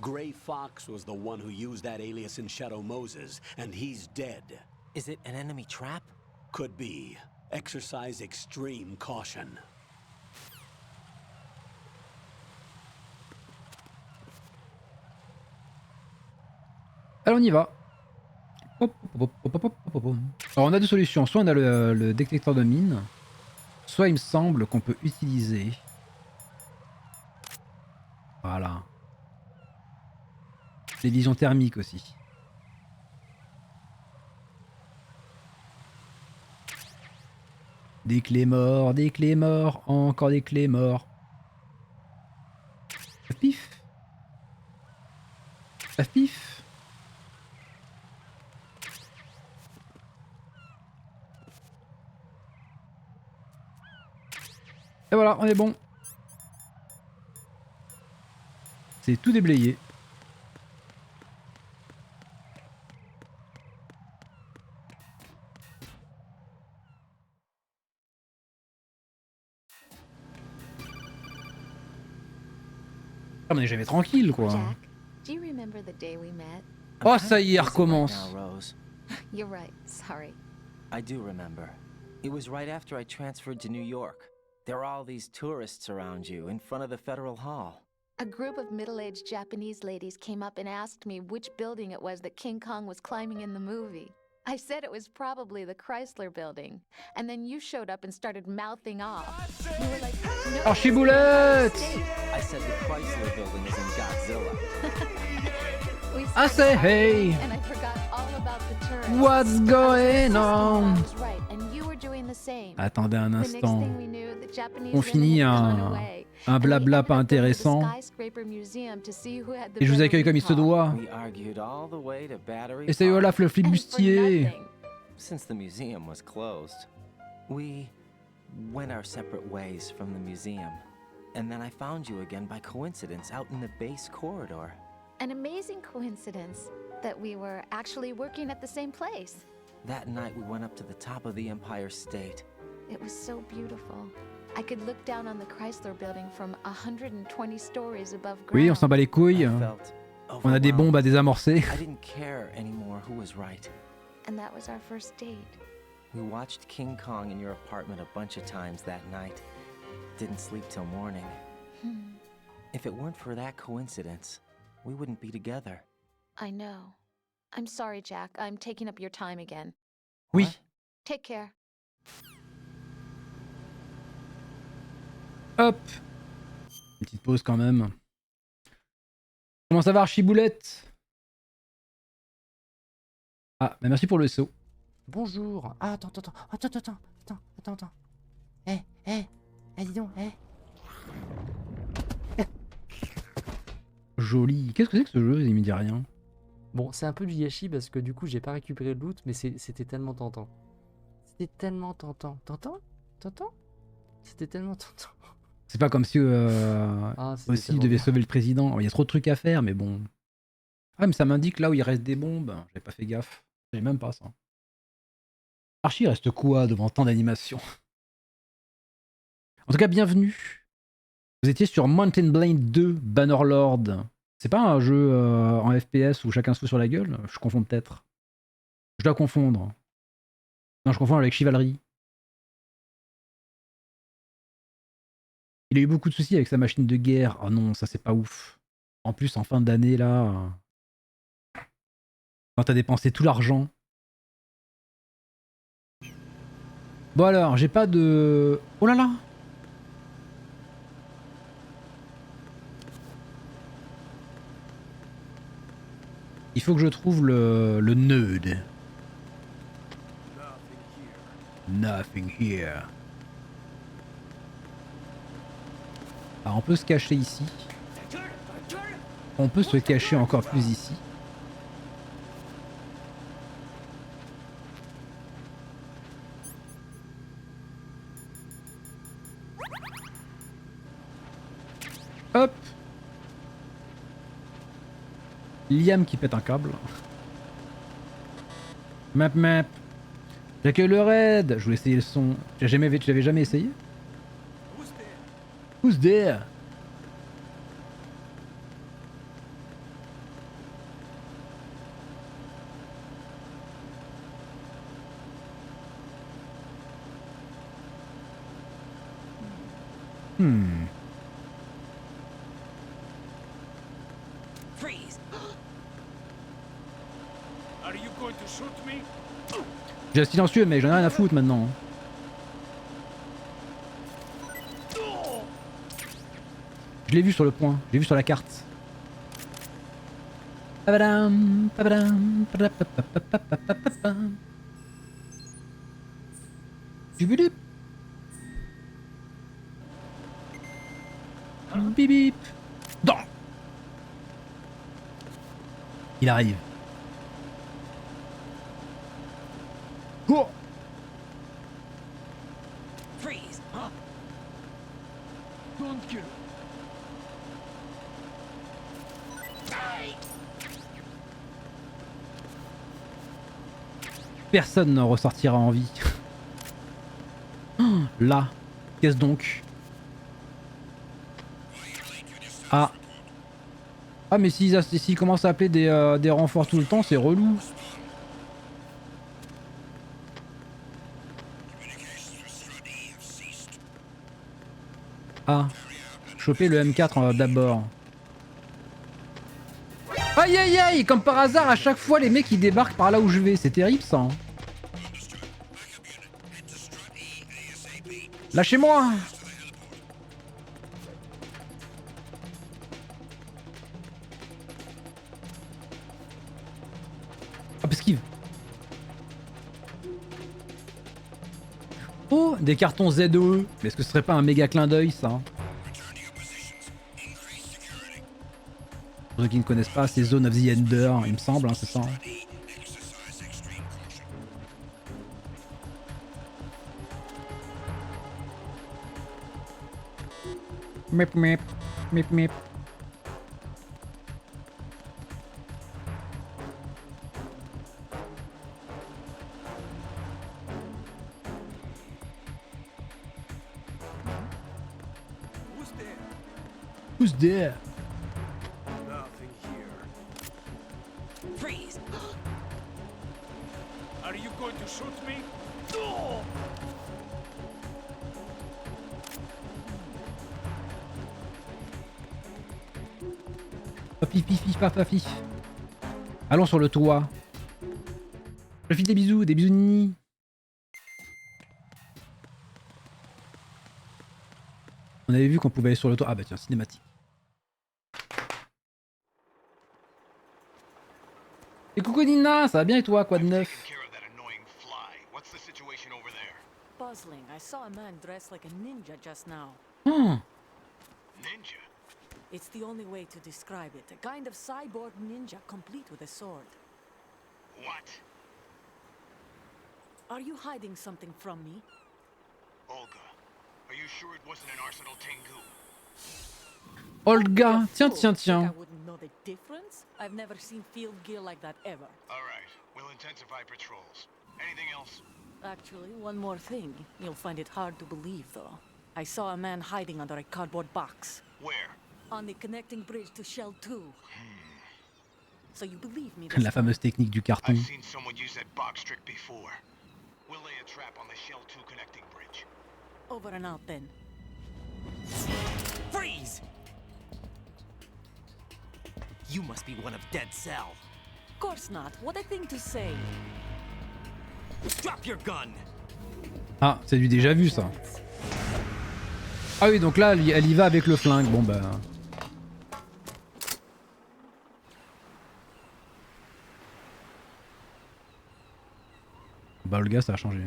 Gray Fox was the one who used that alias in Shadow Moses, and he's dead. Is it an enemy trap? Could be. Exercise extreme caution. Alors on y va. Hop, hop, hop, hop, hop, hop, hop. Alors on a deux solutions. Soit on a le détecteur de mine, soit il me semble qu'on peut utiliser... Voilà. Les visions thermiques aussi. Des clés morts, encore des clés morts. Paf pif. Paf pif. Et voilà, on est bon. C'est tout déblayé. on est jamais tranquille, quoi. Jack, do you remember the day we met? Oh, ça y est, elle recommence. Right now, Rose. You're right. Sorry. I do remember. It was right after I transferred to New York. There are all these tourists around you in front of the Federal Hall. A group of middle-aged Japanese ladies came up and asked me which building it was that King Kong was climbing in the movie. I said it was probably the Chrysler building. And then you showed up and started mouthing off. You were like, no. Archiboulette! I said the Chrysler building is in Godzilla. We I say hey! and I forgot all about the tourists. What's going on? I was right, and you were doing the same. Attendez un The next instant. thing we knew, the Japanese On finit women had gone un away. And we blabla ended pas up going to the intéressant. skyscraper museum to see who had the Et je vous better accueille comme il se recall. doit. We argued all the way to Battery Et c'est Park. Olaf le And for flibustier. nothing. Since the museum was closed, we went our separate ways from the museum. And then I found you again by coincidence out in the base corridor. An amazing coincidence that we were actually working at the same place. That night we went up to the top of the Empire State. It was so beautiful. I could look down on the Chrysler building from 120 stories above ground. Oui, on s'en bat les couilles. I felt On a des bombes à overwhelmed. désamorcer. I didn't care anymore who was right. And that was our first date. We watched King Kong in your apartment a bunch of times that night. Didn't sleep till morning. If it weren't for that coincidence, we wouldn't be together. I know. I'm sorry, Jack. I'm taking up your time again. Oui. What? Take care. Hop. Une petite pause quand même. Comment ça va, Archiboulette? Ah, bah merci pour le saut. Bonjour. Ah, attends. Dis donc, Joli. Qu'est-ce que c'est que ce jeu? Il me dit rien. Bon, c'est un peu du Yashi parce que du coup, j'ai pas récupéré le loot, mais c'était tellement tentant. C'était tellement tentant. C'était tellement tentant. C'est pas comme si C'était aussi il tellement devait bien. sauver le président. Il y a trop de trucs à faire, mais bon. Ah, mais ça m'indique là où il reste des bombes. J'avais pas fait gaffe. J'avais même pas ça. Archie, il reste quoi devant tant d'animations? En tout cas, bienvenue. Vous étiez sur Mountain Blade 2 Bannerlord. C'est pas un jeu en FPS où chacun se fout sur la gueule? Je confonds peut-être. Je dois confondre. Non, je confonds avec Chivalry. Il a eu beaucoup de soucis avec sa machine de guerre. Oh non, ça c'est pas ouf. En plus, en fin d'année, là... Quand t'as dépensé tout l'argent. Bon alors, j'ai pas de... Oh là là! Il faut que je trouve le nœud. Nothing here. Alors on peut se cacher ici. On peut se cacher encore plus ici. Hop. Liam qui pète un câble. Map. J'accueille le raid. Je voulais essayer le son. Tu l'avais jamais essayé? Who's there? Freeze! Are you going to shoot me? J'ai un silencieux, mais j'en ai rien à foutre maintenant. Je l'ai vu sur le point, je l'ai vu sur la carte. Pabadam, pabadam, padapapapapapapapam. Dubidup. Bip bip. Non. Il arrive. Oh. Freeze! Huh? Don't kill. Personne n'en ressortira en vie. Là, qu'est-ce donc? Ah, Ah mais s'ils commencent à appeler des renforts tout le temps, c'est relou. Ah, choper le M4 d'abord. Aïe aïe aïe, comme par hasard à chaque fois les mecs ils débarquent par là où je vais, c'est terrible ça. Hein. Lâchez-moi. Hop, esquive. Oh, des cartons ZOE. Mais est-ce que ce serait pas un méga clin d'œil ça? Pour ceux qui ne connaissent pas, c'est Zone of the Ender, il me semble, hein, c'est ça. Mip mip, mip mip. Who's there? Nothing here. Freeze! Are you going to shoot me? No! Papi pifi papa pif. Allons sur le toit. Je fais des bisous nini. On avait vu qu'on pouvait aller sur le toit. Ah bah tiens, cinématique. Et coucou Nina, ça va bien et toi, quoi de neuf? Puzzling. I saw a man dressed like a ninja just now. Hmm. Ninja? It's the only way to describe it. A kind of cyborg ninja complete with a sword. What? Are you hiding something from me? Olga, are you sure it wasn't an Arsenal Tengu? Olga, tiens. I wouldn't know the difference. I've never seen field gear like that ever. All right, we'll intensify patrols. Anything else? Actually, one more thing. You'll find it hard to believe, though. I saw a man hiding under a cardboard box. Where? On the connecting bridge to Shell 2. So you believe me? La fameuse technique du carton. I've seen someone use that box trick before. We'll lay a trap on the Shell 2 connecting bridge. Over and out then. Freeze! You must be one of Dead Cell. Of course not. What a thing to say. Drop your gun! Ah, c'est du déjà vu ça. Ah oui, donc là, elle y va avec le flingue. Bon bah... Bah le gars, ça a changé.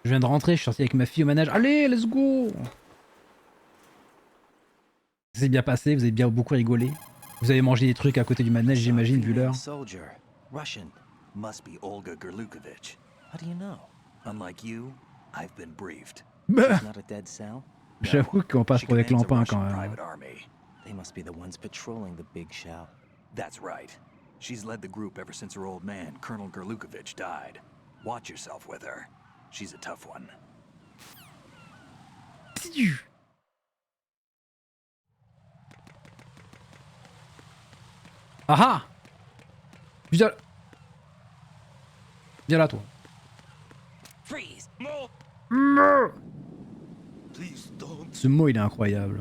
Je viens de rentrer, je suis sorti avec ma fille au manège. Allez, let's go! Ça s'est bien passé, vous avez bien beaucoup rigolé. Vous avez mangé des trucs à côté du manège, j'imagine, vu l'heure. Soldier. Russian. Must be Olga Gerlukovich. How do you know? Unlike you, I've been briefed. She's not a Dead Cell? J'avoue qu'on passe pour des clampins quand même. Private army. They must be the ones patrolling the big shell. That's right. She's led the group ever since her old man, Colonel Gerlukovich, died. Watch yourself with her. She's a tough one. Ah ah! Viens là, toi. Freeze! Please don't. Ce mot, il est incroyable.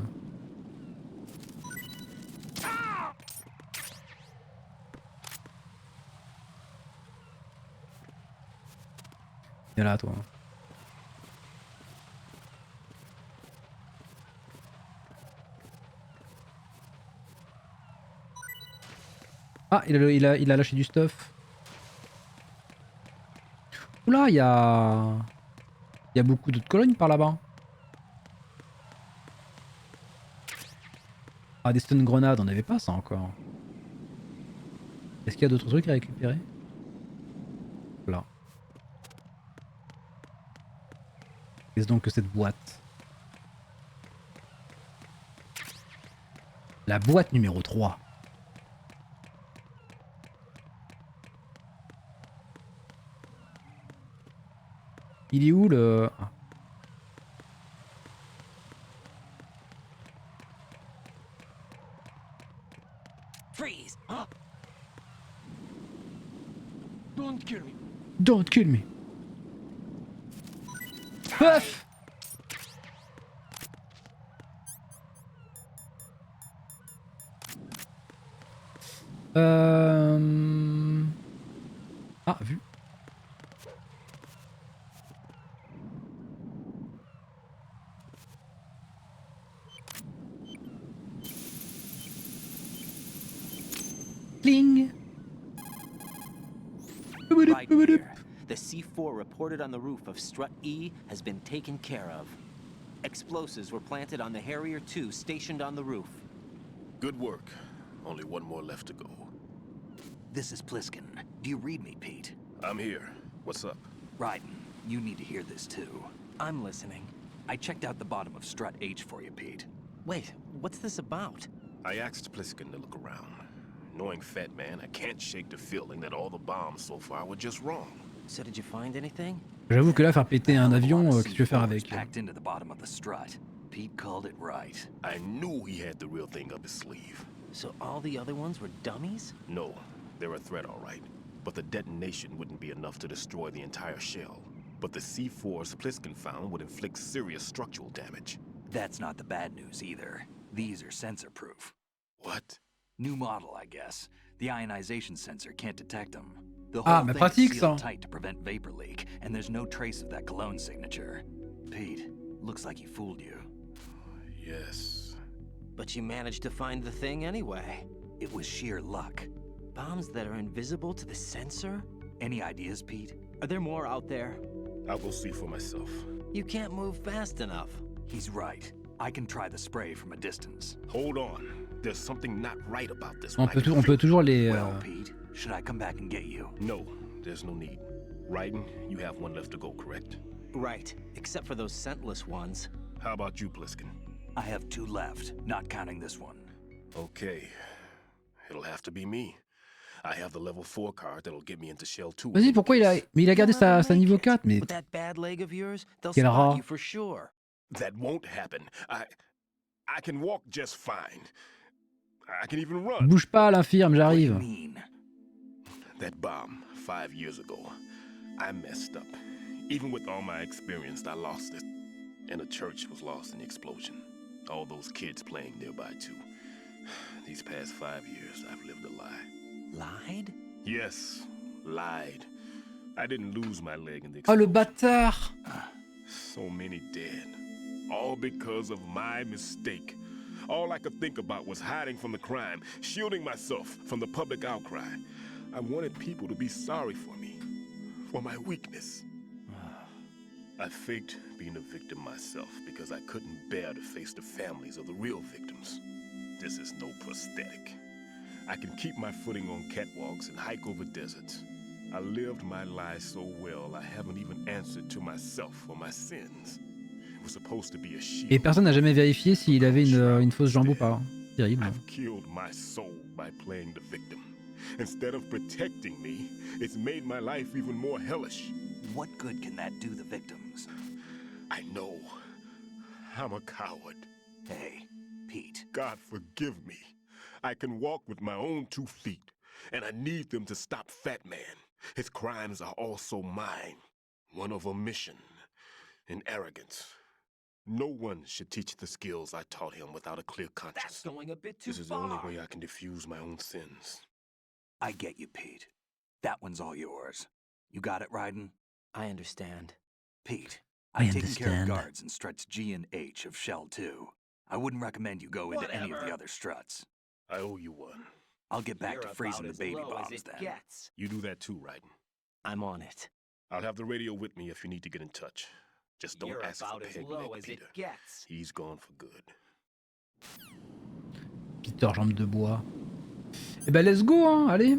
Viens là, toi. Ah, il a lâché du stuff. Oula, il y a beaucoup d'autres colonnes par là-bas. Ah, des stun grenades, on n'avait pas ça encore. Est-ce qu'il y a d'autres trucs à récupérer? Là. Qu'est-ce donc que cette boîte? La boîte numéro 3. Il est où le... Ah. Don't kill me. Don't kill me. Puff. Ah, vu. Cling. Right here. The C4 reported on the roof of Strut E has been taken care of. Explosives were planted on the Harrier 2 stationed on the roof. Good work. Only one more left to go. This is Pliskin. Do you read me, Pete? I'm here. What's up? Raiden, you need to hear this too. I'm listening. I checked out the bottom of Strut H for you, Pete. Wait, what's this about? I asked Pliskin to look around. Knowing Fat Man, I can't shake the feeling that all the bombs so far were just wrong. So did you find anything? J'avoue que là, faire péter un avion, qu'est-ce que tu veux faire avec? Packed into the bottom of the strut. Pete called it right. I knew he had the real thing up his sleeve. So all the other ones were dummies? No, they're a threat, all right. But the detonation wouldn't be enough to destroy the entire shell. But the C4s Pliskin found would inflict serious structural damage. That's not the bad news either. These are sensor-proof. What? New model, I guess. The ionization sensor can't detect them. The Ah, whole mais thing pratique, is ça. sealed tight to prevent vapor leak, and there's no trace of that cologne signature. Pete, looks like he fooled you. Yes. But you managed to find the thing anyway. It was sheer luck. Bombs that are invisible to the sensor? Any ideas, Pete? Are there more out there? I'll go see for myself. You can't move fast enough. He's right. I can try the spray from a distance. Hold on. There's something not right about this. On peut toujours les. Well, Pete, should I come back and get you? No, there's no need. Raiden, you have one left to go, correct? Right, except for those scentless ones. How about you, Pliskin? I have 2 left, not counting this one. Okay. It'll have to be me. I have the level 4 card that'll get me into Shell 2. Vas-y, pourquoi il a. Mais il a gardé sa niveau 4, mais. With that bad leg of yours, they'll Quel spot rat. you for sure. That won't happen. I can walk just fine. I can even run. Bouge pas, l'infirme, j'arrive. That bomb 5 years ago, I messed up. Even with all my experience, I lost it. And the church was lost in the explosion. All those kids playing nearby too. These past 5 years, I've lived a lie. Lied? Yes, lied. I didn't lose my leg in the Oh, le explosion. bâtard! So many dead. All because of my mistake. All I could think about was hiding from the crime, shielding myself from the public outcry. I wanted people to be sorry for me, for my weakness. I faked being a victim myself because I couldn't bear to face the families of the real victims. This is no prosthetic. I can keep my footing on catwalks and hike over deserts. I lived my life so well, I haven't even answered to myself for my sins. It was supposed to be a shield. Et personne n'a jamais vérifié s'il avait une fausse jambe ou pas. Terrible. I've killed my soul by playing the victim. Instead of protecting me, it's made my life even more hellish. What good can that do the victims? I know. I'm a coward. Hey, Pete. God forgive me. I can walk with my own 2 feet, and I need them to stop Fat Man. His crimes are also mine. One of omission and arrogance. No one should teach the skills I taught him without a clear conscience. That's going a bit too This is the far. only way I can diffuse my own sins. I get you, Pete. That one's all yours. You got it, Raiden? I understand. Pete, I I've taken care of understand. guards in struts G and H of Shell 2. I wouldn't recommend you go into any of the other struts. I owe you one. I'll get back You're to freezing the about as baby low as bombs it then. gets. You do that too, Raiden. I'm on it. I'll have the radio with me if you need to get in touch. Just don't You're ask for about as Peg low Leg as it Peter. gets. He's gone for good. Peter jambe de bois. Eh ben let's go, hein, allez.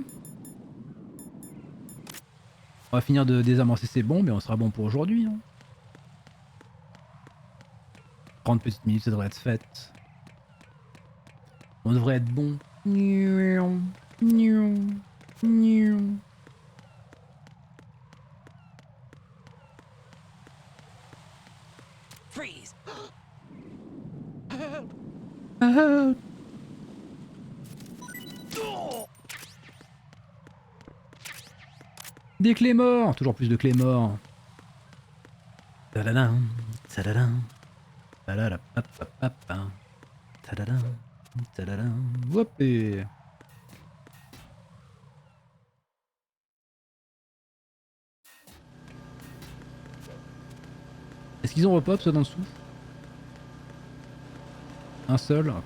On va finir de désamorcer ces bombes et on sera bon pour aujourd'hui. Hein. 30 petites minutes, ça devrait être fait. On devrait être bon. Freeze! Help. Des clés morts. Toujours plus de clés morts. Tadadam, tadadam, tadadapapapapa, tadadam, tadadam. Hop et... Est-ce qu'ils ont repop ceux d'en dessous? Un seul? Ok.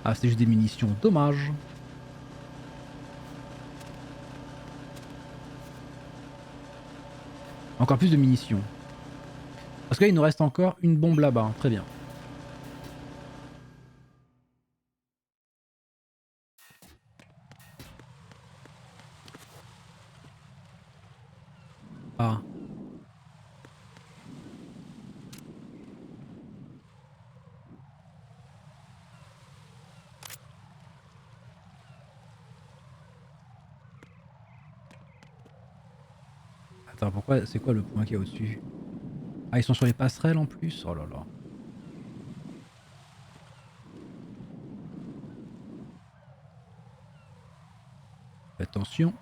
Ah, c'est juste des munitions, dommage. Encore plus de munitions. Parce que là, il nous reste encore une bombe là-bas, très bien. Ah. Attends, pourquoi? C'est quoi le point qu'il y a au-dessus? Ah, ils sont sur les passerelles en plus? Oh là là. Attention.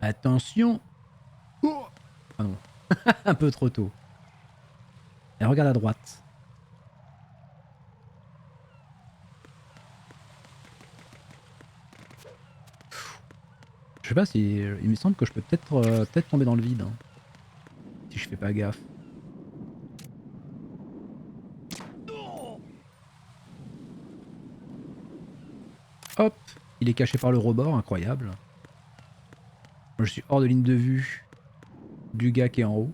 Attention. Oh ah non. Un peu trop tôt. Et regarde à droite. Je sais pas si... Il me semble que je peux peut-être tomber dans le vide. Hein, si je fais pas gaffe. Hop. Il est caché par le rebord, incroyable. Moi, je suis hors de ligne de vue du gars qui est en haut.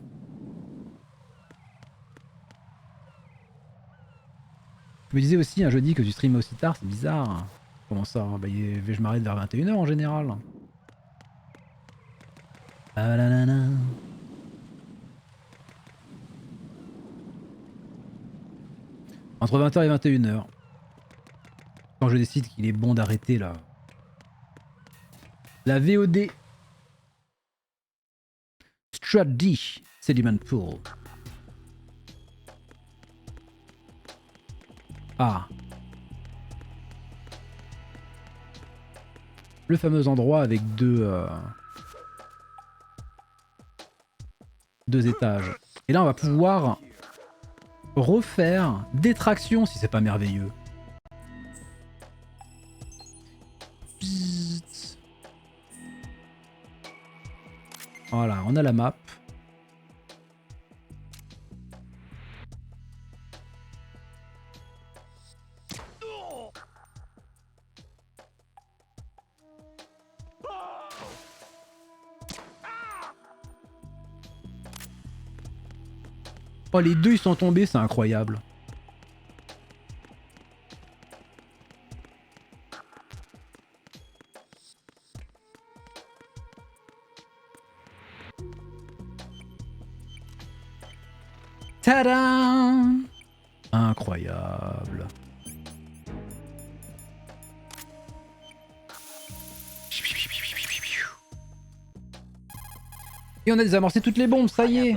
Je me disais aussi un jeudi que tu streamais aussi tard, c'est bizarre. Comment ça? Bah, je m'arrête vers 21 h en général. Ah là là là. Entre 20 h et 21 h. Quand je décide qu'il est bon d'arrêter là. La VOD. Strat D. Sediment Pool. Ah. Le fameux endroit avec deux étages. Et là on va pouvoir refaire des tractions si c'est pas merveilleux. Psst. Voilà, on a la map. Oh, les deux ils sont tombés, c'est incroyable. Tadam! Incroyable. Et on a désamorcé toutes les bombes, ça y est.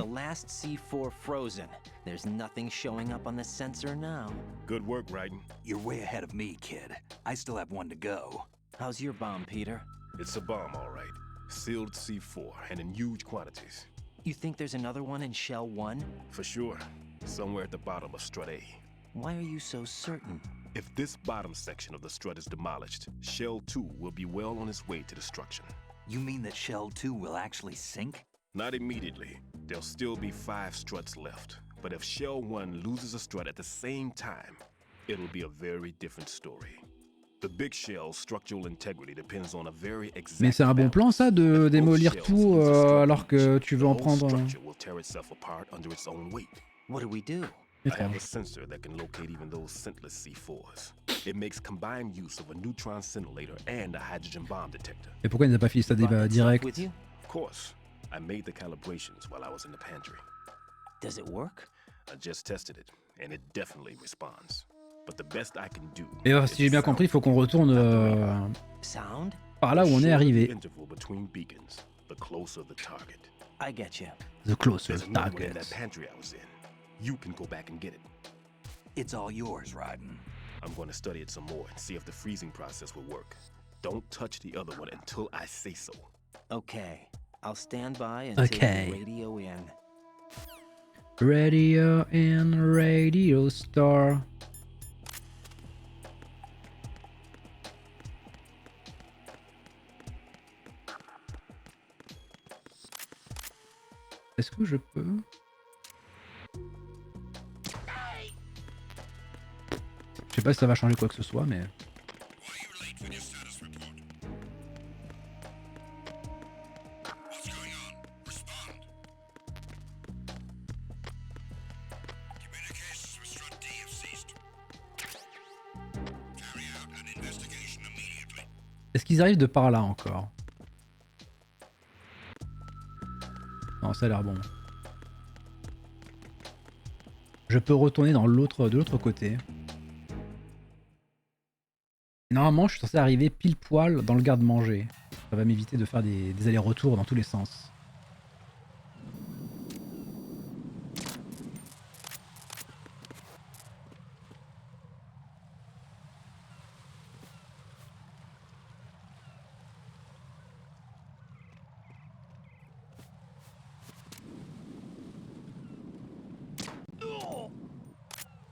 There's nothing showing up on the sensor now. Good work, Raiden. You're way ahead of me, kid. I still have one to go. How's your bomb, Peter? It's a bomb, all right. Sealed C4, and in huge quantities. You think there's another one in Shell 1? For sure. Somewhere at the bottom of Strut A. Why are you so certain? If this bottom section of the strut is demolished, Shell 2 will be well on its way to destruction. You mean that Shell 2 will actually sink? Not immediately. There'll still be 5 struts left. But if Shell 1 loses a strut at the same time, it'll be a very different story. The big shell's structural integrity depends on a very exact. Mais c'est un bon plan ça de démolir tout alors que tu veux en prendre. What do we do? I have a sensor that can locate even those scentless C4s. It makes combined use of a neutron scintillator and a hydrogen bomb detector. Et pourquoi il n'a pas fait ça direct? Of course. I made the calibrations while I was in the pantry. Does it work? I just tested it, and it definitely responds. But the best I can do. Et si j'ai bien compris, il faut qu'on retourne par là où on est arrivé. The closer the target. I get you. The closer There's the target. in that pantry I was in. You can go back and get it. It's all yours, Raiden. I'm going to study it some more and see if the freezing process will work. Don't touch the other one until I say so. Okay. I'll stand by and take the radio in. Radio in, radio star. Est-ce que je peux? Je sais pas si ça va changer quoi que ce soit, mais... Est-ce qu'ils arrivent de par là encore? Non, ça a l'air bon. Je peux retourner dans de l'autre côté. Normalement, je suis censé arriver pile poil dans le garde-manger. Ça va m'éviter de faire des allers-retours dans tous les sens.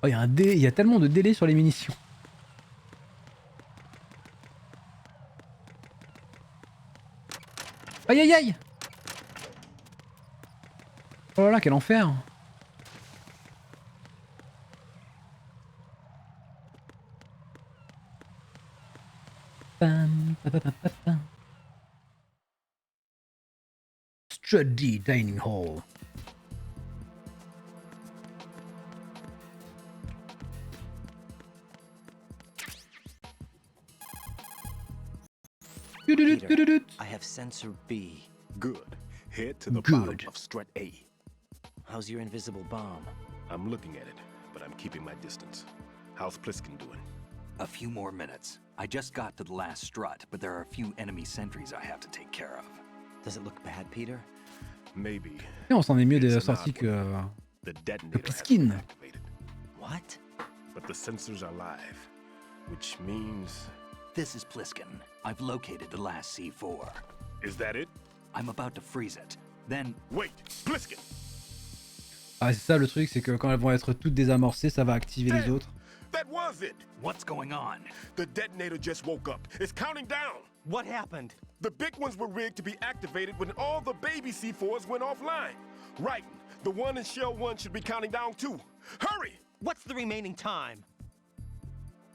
Oh, il y a tellement de délais sur les munitions. Aïe aïe aïe! Oh là là, quel enfer! Study dining hall. Peter, I have sensor B. Good. Head to the bottom of strut A. How's your invisible bomb? I'm looking at it, but I'm keeping my distance. How's Pliskin doing? A few more minutes. I just got to the last strut, but there are a few enemy sentries I have to take care of. Does it look bad, Peter? Maybe. Et on s'en est mieux de sortie que Pliskin. What? But the sensors are live, which means... This is Pliskin. I've located the last C4. Is that it? I'm about to freeze it. Then... Wait! Pliskin! Ah, c'est ça le truc, c'est que quand elles vont être toutes désamorcées, ça va activer les autres. That was it! What's going on? The detonator just woke up. It's counting down! What happened? The big ones were rigged to be activated when all the baby C4s went offline. Right. The one in Shell 1 should be counting down too. Hurry! What's the remaining time?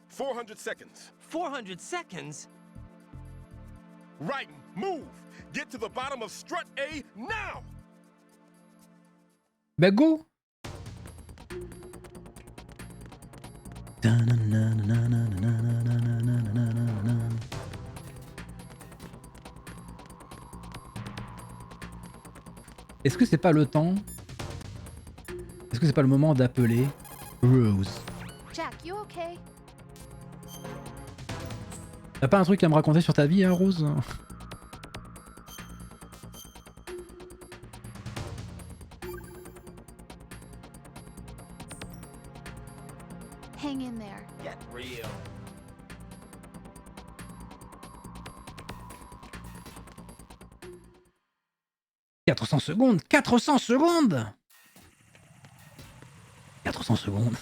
400 seconds. 400 seconds? Right. Move! Get to the bottom of strut A now! Bah go! Est-ce que c'est pas le temps? Est-ce que c'est pas le moment d'appeler Rose? Jack, you okay? T'as pas un truc à me raconter sur ta vie, hein, Rose? Hang in there. Get real. « 400 secondes! 400 secondes! 400 secondes!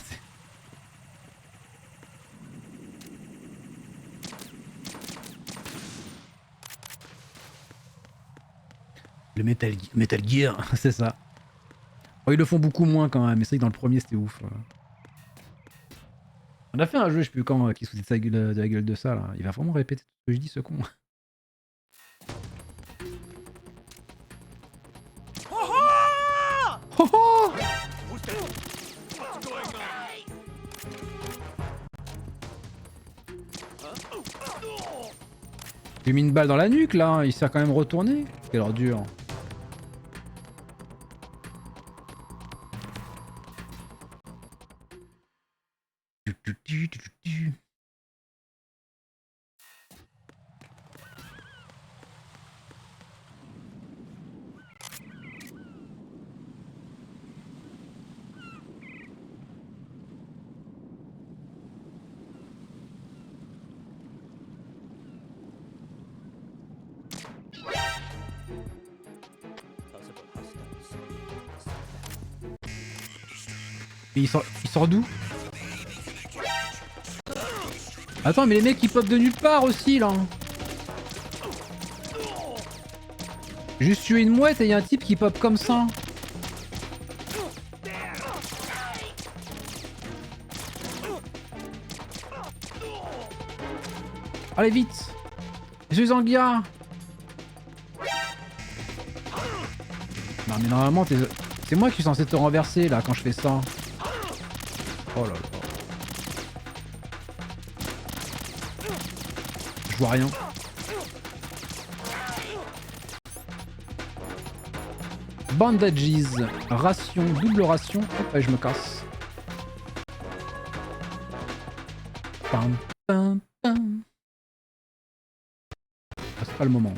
Le Metal Gear, c'est ça. Oh, ils le font beaucoup moins quand même, mais c'est vrai que dans le premier c'était ouf. On a fait un jeu, je sais plus quand, qui se foutait de la gueule de ça là. Il va vraiment répéter tout ce que je dis, ce con. Oh oh! J'ai mis une balle dans la nuque là, il s'est quand même retourné. Quelle ordure. Mais il sort d'où? Attends, mais les mecs ils pop de nulle part aussi là. Juste tuer une mouette et il y a un type qui pop comme ça. Allez vite. Je suis en guerre. Non mais normalement c'est moi qui suis censé te renverser là quand je fais ça. Oh là là. Je vois rien. Bandages, ration, double ration. Hop, allez, je me casse. Pam, pam, pam. Ah, c'est pas le moment.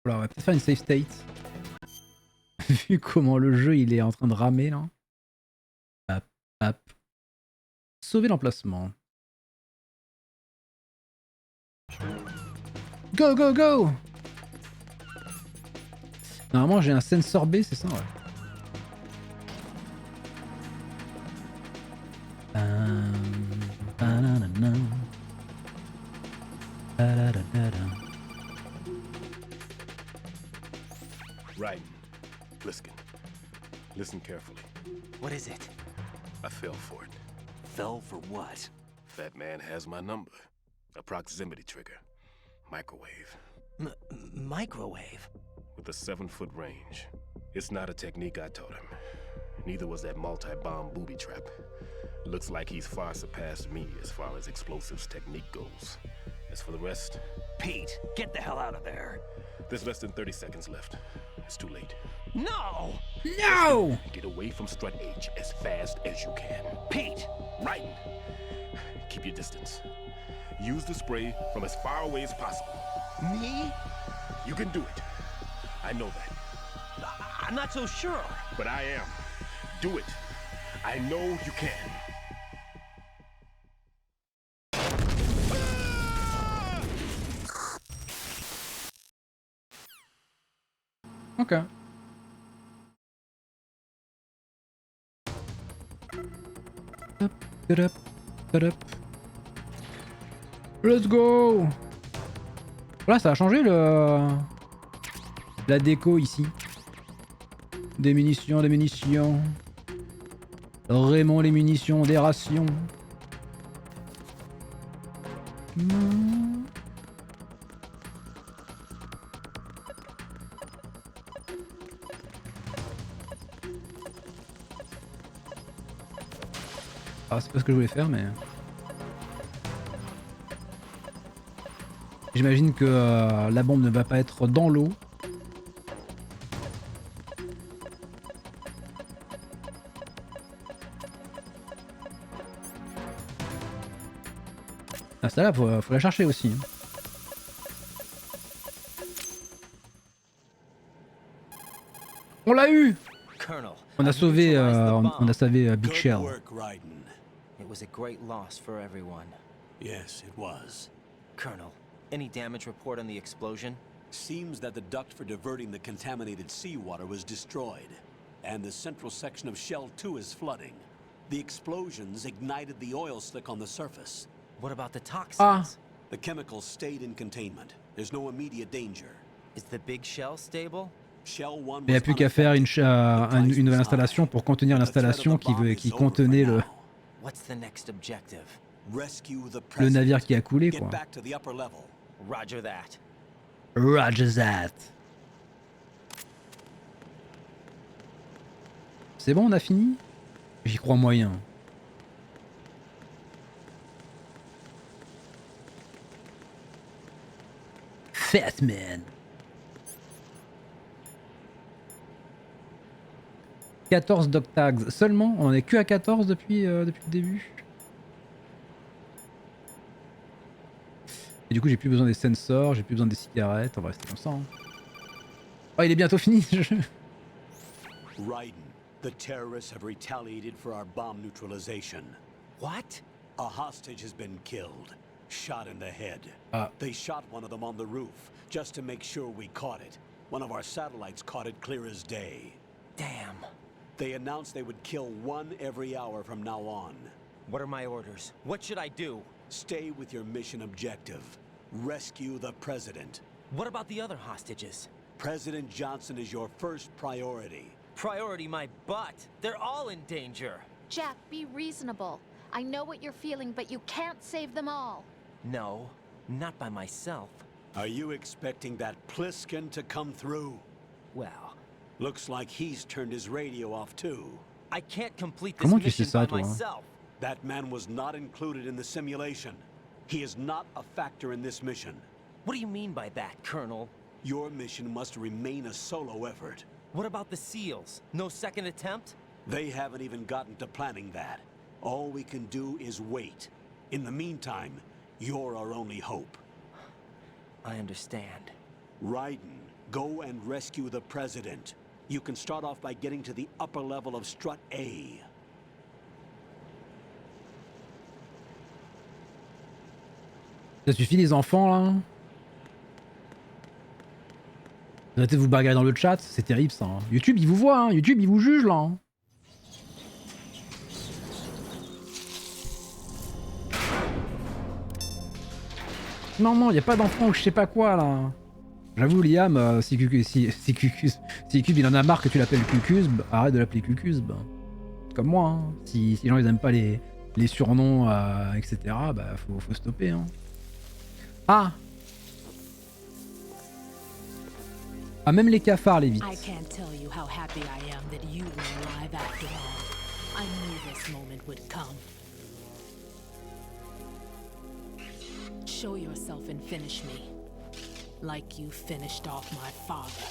Alors, on va peut-être faire une save state. Vu comment le jeu il est en train de ramer là. Hop, hop. Sauver l'emplacement. Go, go, go! Normalement j'ai un sensor B, c'est ça, ouais. Right. Listen carefully. What is it? I fell for it. Fell for what? Fat man has my number. A proximity trigger. Microwave. Microwave? With a 7-foot range. It's not a technique I taught him. Neither was that multi-bomb booby trap. Looks like he's far surpassed me as far as explosives technique goes. As for the rest... Pete, get the hell out of there. There's less than 30 seconds left. It's too late. No! No! Get away from Strut H as fast as you can. Pete! Right! Keep your distance. Use the spray from as far away as possible. Me? You can do it. I know that. I'm not so sure. But I am. Do it. I know you can. Ok. Let's go. Voilà, ça a changé la déco ici. Des munitions, des munitions. Raymond les munitions, des rations. Ah, c'est pas ce que je voulais faire, mais... J'imagine que la bombe ne va pas être dans l'eau. Ah, ça là, faut la chercher aussi. On l'a eu! On a sauvé Big Shell. It was a great loss for everyone. Yes, it was. Colonel, any damage report on the explosion? Seems that the duct for diverting the contaminated seawater was destroyed, and the central section of Shell 2 is flooding. The explosions ignited the oil slick on the surface. What about the toxins? The chemicals stayed in containment. There's no immediate danger. Is the big shell stable? Il n'y a plus qu'à faire une nouvelle installation pour contenir l'installation qui contenait le navire qui a coulé, quoi. Roger that. Roger that. C'est bon, on a fini? J'y crois moyen. Fat man. 14 dog tags seulement, on en est que à 14 depuis le début. Et du coup j'ai plus besoin des sensors, j'ai plus besoin des cigarettes, on va rester comme ça. Hein. Oh, il est bientôt fini ce jeu. Raiden, The terrorists have retaliated for our bomb neutralization. What? A hostage has been killed, shot in the head. They shot one of them on the roof, just to make sure we caught it. One of our satellites caught it clear as day. Damn. They announced they would kill one every hour from now on. What are my orders? What should I do? Stay with your mission objective. Rescue the president. What about the other hostages? President Johnson is your first priority. Priority my butt. They're all in danger. Jack, be reasonable. I know what you're feeling, but you can't save them all. No, not by myself. Are you expecting that Pliskin to come through? Well, looks like he's turned his radio off too. I can't complete this Comment tu sais mission ça, by toi? myself. That man was not included in the simulation. He is not a factor in this mission. What do you mean by that, Colonel? Your mission must remain a solo effort. What about the SEALs? No second attempt? They haven't even gotten to planning that. All we can do is wait. In the meantime, you're our only hope. I understand. Raiden, go and rescue the president. You can start off by getting to the upper level of Strut A. Ça suffit les enfants là. Arrêtez de vous bagarrer dans le chat, c'est terrible ça. Hein. YouTube il vous voit, hein. YouTube il vous juge là. Hein. Non, y a pas d'enfant ou je sais pas quoi là. J'avoue Liam, si Cube il en a marre que tu l'appelles Cucusbe, arrête de l'appeler Cucusbe. Comme moi, hein. Si les gens ils aiment pas les surnoms, etc., bah faut stopper. Hein. Ah, même les cafards, les vites. I can't tell you how happy I am that you were alive after all. I knew this moment would come. Show yourself and finish me. Like you finished off my father.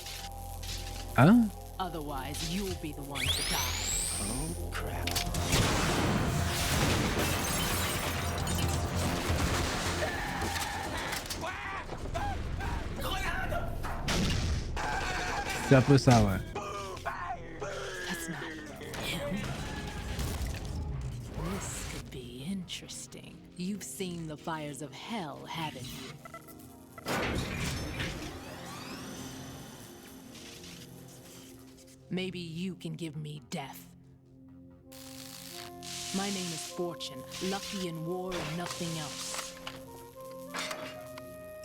Hein? Otherwise, you'll be the one to die. Oh, crap. C'est un peu ça, ouais. That's not him. This could be interesting. You've seen the fires of hell, haven't you? Maybe you can give me death. My name is Fortune, lucky in war and nothing else.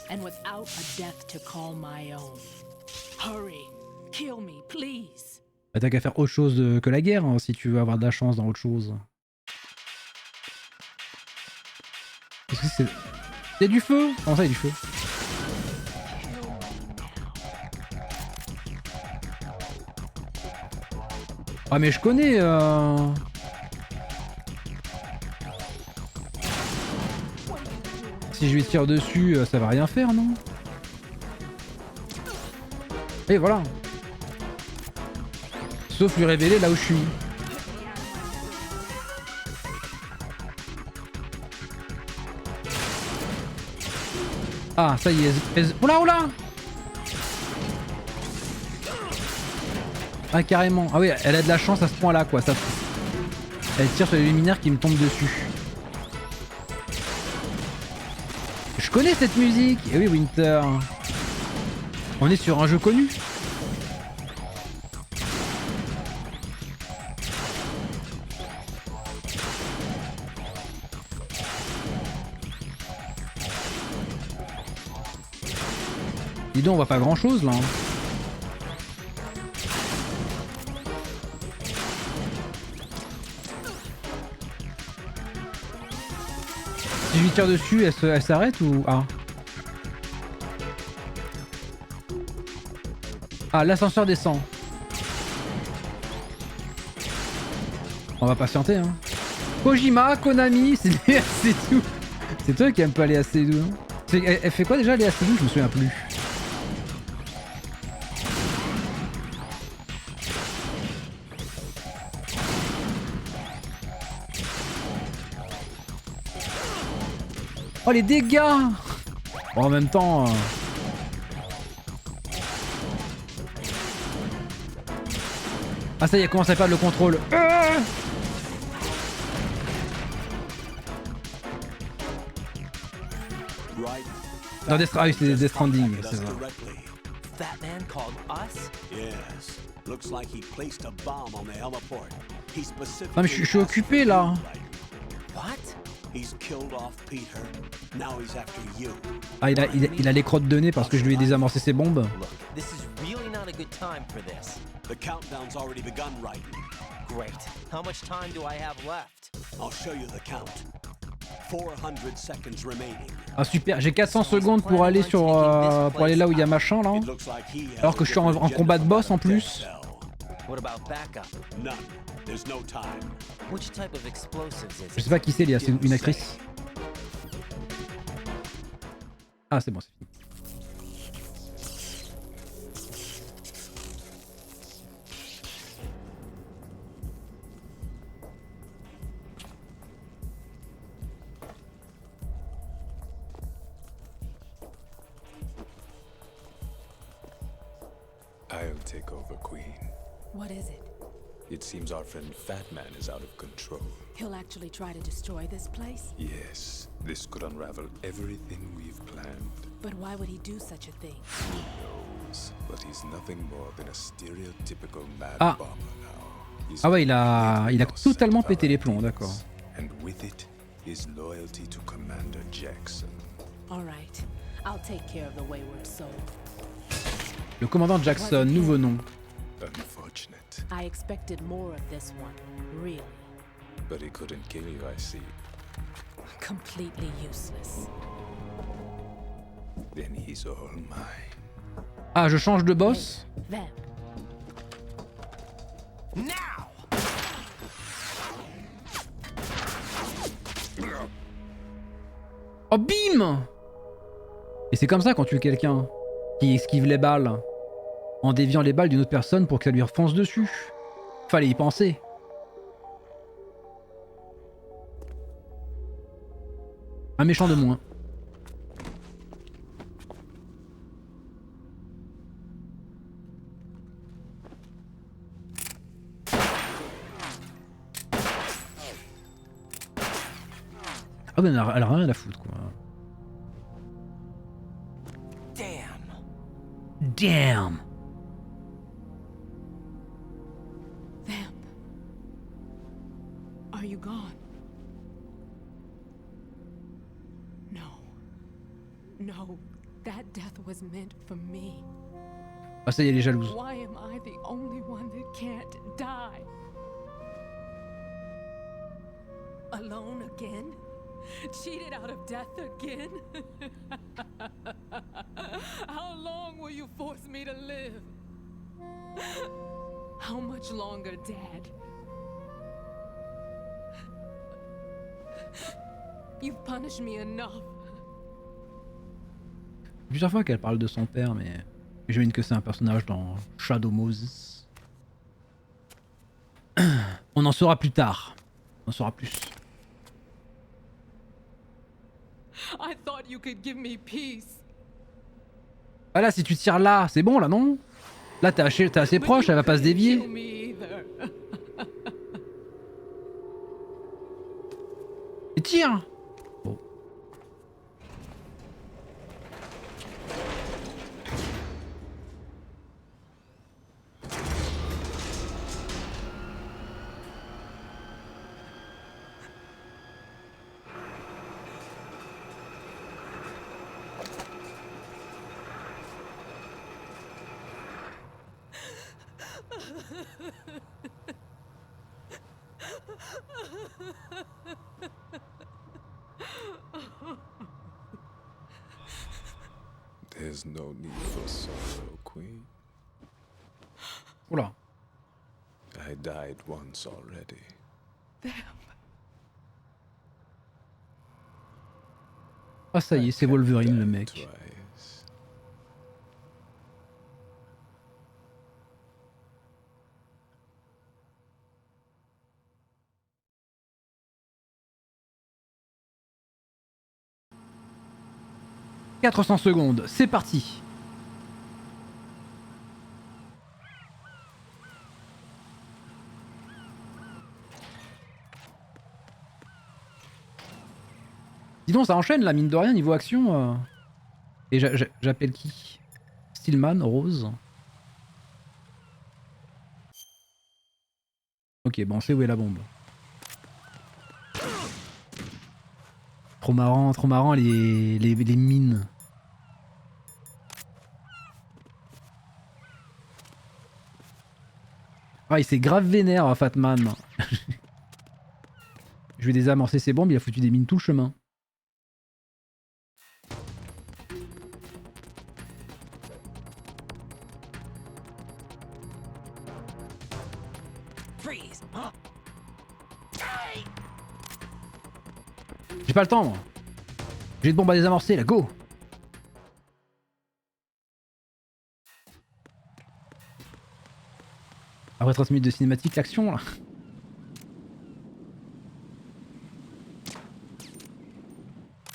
And without a death to call my own. Hurry, kill me, please. Bah, t'as qu'à faire autre chose que la guerre, hein, si tu veux avoir de la chance dans autre chose. Est-ce que c'est... Y'a du feu? Comment ça, y'a du feu? Ah mais je connais Si je lui tire dessus, ça va rien faire, non? Et voilà. Sauf lui révéler là où je suis. Ah, ça y est. Oula, oula! Ah, carrément. Ah oui, elle a de la chance à ce point-là, quoi. Ça... Elle tire sur les luminaires qui me tombent dessus. Je connais cette musique. Eh oui, Winter. On est sur un jeu connu. Dis donc, on voit pas grand chose là. Si je lui tire dessus, elle s'arrête ou... Ah. Ah, l'ascenseur descend. On va patienter, hein. Kojima, Konami, c'est tout. C'est toi qui aime pas les assez doux. Hein. Elle fait quoi déjà les assez doux? Je me souviens plus. Oh les dégâts! Bon, en même temps... Ah ça y est, commence à perdre le contrôle. Dans Death ah oui, c'est Death Stranding, c'est ça. That man called us? Yes. Looks like he placed a bomb on the heliport. He specifically Ah mais je suis occupé là. What? He's killed off Peter. Now he's after you. Ah il a les crottes de nez parce que je lui ai désamorcé ses bombes. Look, this is really not a good time for this. The countdown's already begun, Raiden. Great. How much time do I have left? I'll show you the count. 400 seconds remaining. Ah super, j'ai 400 secondes pour aller sur pour aller là où il y a machin là. Alors que je suis en combat de boss en plus. What about backup? None. There's no time. Which type of explosives is Je it? sais pas qui c'est, c'est une actrice. Ah c'est bon, c'est fini. I'll take over, Queen. What is it? It seems our friend Fat Man is out of control. He'll actually try to destroy this place? Yes, this could unravel everything we've planned. But why would he do such a thing? Who knows? But he's nothing more than a stereotypical mad Ah. bomber now. He's Ah ouais, il a totalement pété les plombs, d'accord. and with it, his loyalty to Commander Jackson. All right. I'll take care of the wayward soul. Le commandant Jackson, nouveau nom. Unfortunate. I expected more of this one, really. But he couldn't kill you, I see. Completely useless. Then he's all mine. Ah, je change de boss. Them. Now! Oh bim! Et c'est comme ça quand tu es quelqu'un qui esquive les balles en déviant les balles d'une autre personne pour qu'elle lui refonce dessus. Fallait y penser. Un méchant de moins. Ah ben elle a rien à foutre quoi. Damn. Them. Are you gone? No. No. That death was meant for me. Ah ça y est, elle est jalouse. Why am I the only one that can't die? Alone again? Cheated out of death again? How long will you force me to live? How much longer, Dad? You've punished me enough. Plusieurs fois qu'elle parle de son père, mais j'imagine que c'est un personnage dans Shadow Moses. On en saura plus tard. On en saura plus. I thought you could give me peace. Ah là, si tu tires là, c'est bon là, non? Là, t'es assez proche, elle va pas se dévier. Kill me either. Et tire! Bon. There's no need for sorrow, Queen. Oula. I died once already. Ah ça y est, c'est Wolverine le mec. Twice. « 400 secondes, c'est parti. Sinon, ça enchaîne là, mine de rien, niveau action. Et j'appelle qui? Stillman, Rose. Ok, bon, on sait où est la bombe. Trop marrant les mines. Ah, il s'est grave vénère, Fatman. Je vais désamorcer ses bombes, il a foutu des mines tout le chemin. J'ai pas le temps, moi. J'ai de bombes à désamorcer, là, go! Après 30 minutes de cinématique, l'action, là.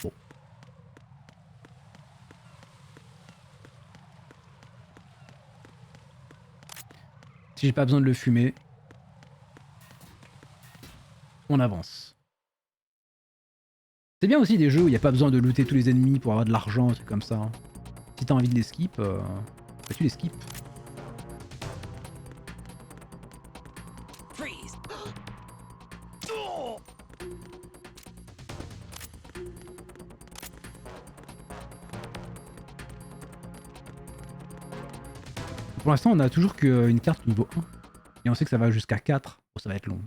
Bon. Si j'ai pas besoin de le fumer, on avance. C'est bien aussi des jeux où il n'y a pas besoin de looter tous les ennemis pour avoir de l'argent, un truc comme ça. Si t'as envie de les skip, bah tu les skips. Pour l'instant, on a toujours qu'une carte niveau 1. Et on sait que ça va jusqu'à 4. Bon, ça va être long.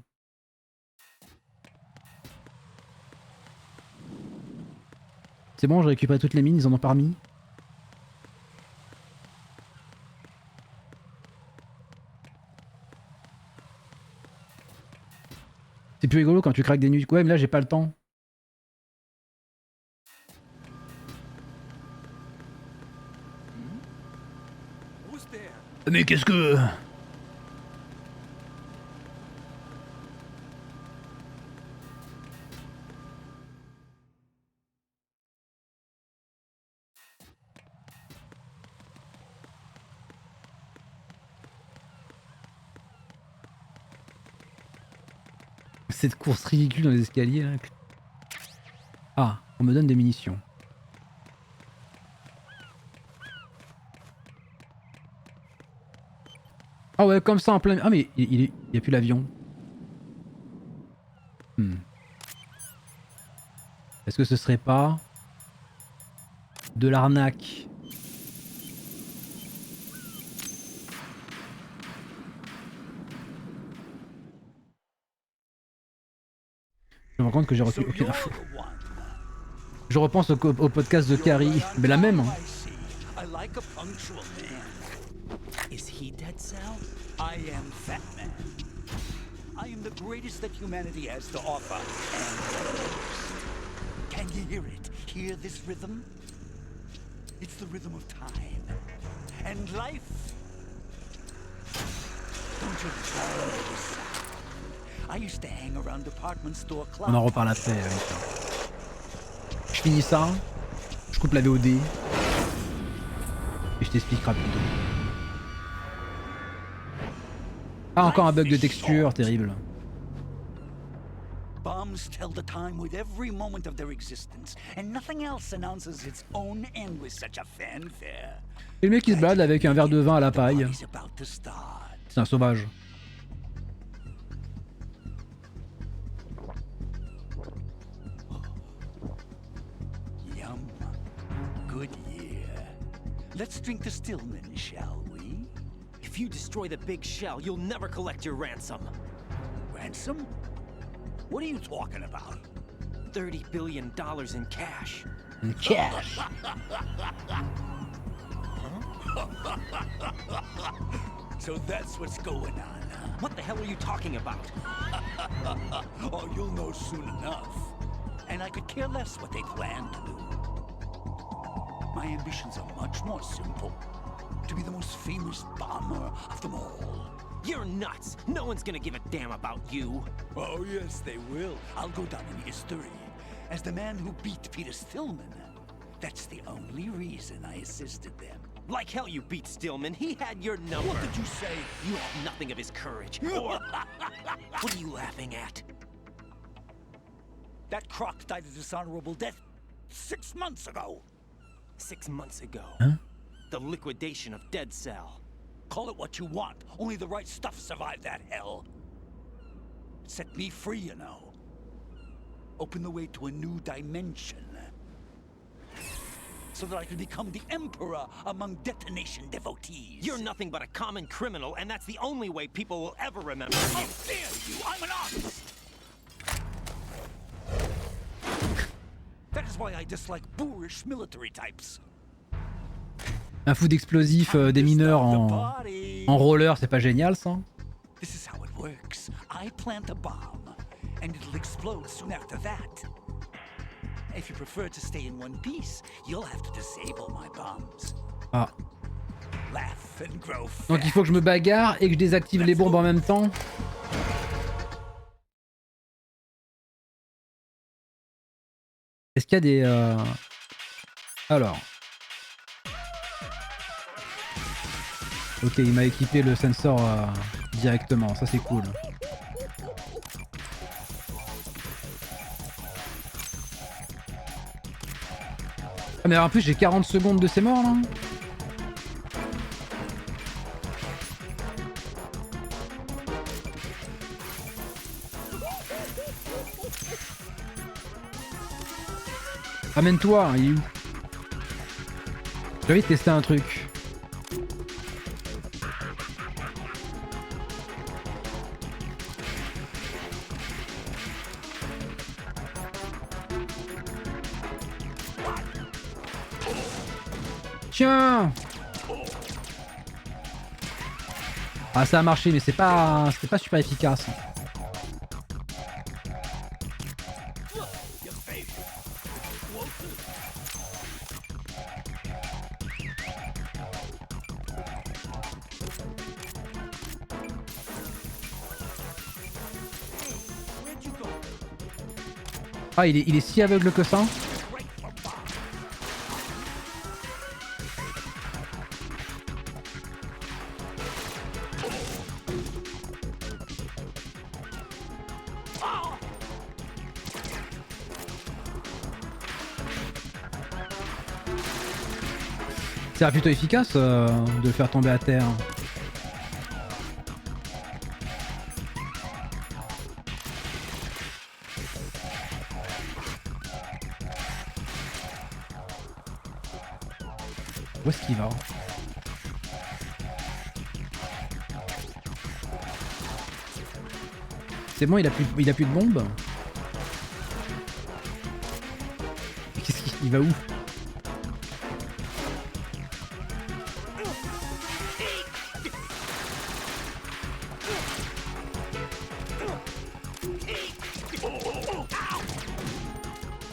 C'est bon, j'ai récupéré toutes les mines, ils en ont pas remis. C'est plus rigolo quand tu craques des nuits. Ouais, mais là, j'ai pas le temps. Mais qu'est-ce que... Cette course ridicule dans les escaliers là. Ah, on me donne des munitions. Ah ouais, comme ça en plein... Ah mais il y a plus l'avion. Est-ce que ce serait pas de l'arnaque? Je me rends compte que j'ai reçu aucune info. Je repense au podcast de Carrie, mais la même. Is he dead, Sal? I am Fat Man. I am the greatest that humanity has to offer. And can you hear it? Hear this rhythm? It's the rhythm of time and life. Don't you love this? I used to hang around department store clocks. On en reparle après. Je finis ça, je coupe la VOD et je t'explique rapidement. Ah, encore un bug de texture, terrible. Bombs tell the time with every moment of their existence, and nothing else announces its own end with such a fanfare. Et le mec qui se balade avec un verre de vin à la paille. C'est un sauvage. Yum. Good year. Let's drink to Stillman, shall we? If you destroy the big shell, you'll never collect your ransom. Ransom? What are you talking about? $30 billion in cash. In cash. So that's what's going on, huh? What the hell are you talking about? Oh, you'll know soon enough. And I could care less what they plan to do. My ambitions are much more simple. To be the most famous bomber of them all. You're nuts! No one's gonna give a damn about you. Oh, yes, they will. I'll go down in history as the man who beat Peter Stillman. That's the only reason I assisted them. Like hell you beat Stillman. He had your number. What did you say? You have nothing of his courage. Or... What are you laughing at? That croc died a dishonorable death. 6 months ago. 6 months ago. Hein? The liquidation of Dead Cell. Call it what you want. Only the right stuff survived that hell. It set me free, you know. Opened the way to a new dimension. So that I could become the emperor among detonation devotees. You're nothing but a common criminal, and that's the only way people will ever remember How you. dare you! I'm an artist! That is why I dislike boorish military types. Un fou d'explosifs des mineurs en roller, c'est pas génial ça? This is how it works. I plant a bomb, and it'll explode soon after that. If you prefer to stay in one piece, you'll have to disable my bombs. Ah. Laugh and grow fat. Donc il faut que je me bagarre et que je désactive les bombes en même temps. Est-ce qu'il y a des... Alors. Ok, il m'a équipé le sensor directement, ça c'est cool. Ah mais en plus j'ai 40 secondes de ces morts là. Ramène-toi, il est où? J'ai envie de tester un truc. Tiens! Ah ça a marché mais c'était pas super efficace. Ah il est si aveugle que ça? C'est plutôt efficace de le faire tomber à terre. Où est-ce qu'il va? C'est bon, il a plus de bombes. Qu'est-ce qu'il va où?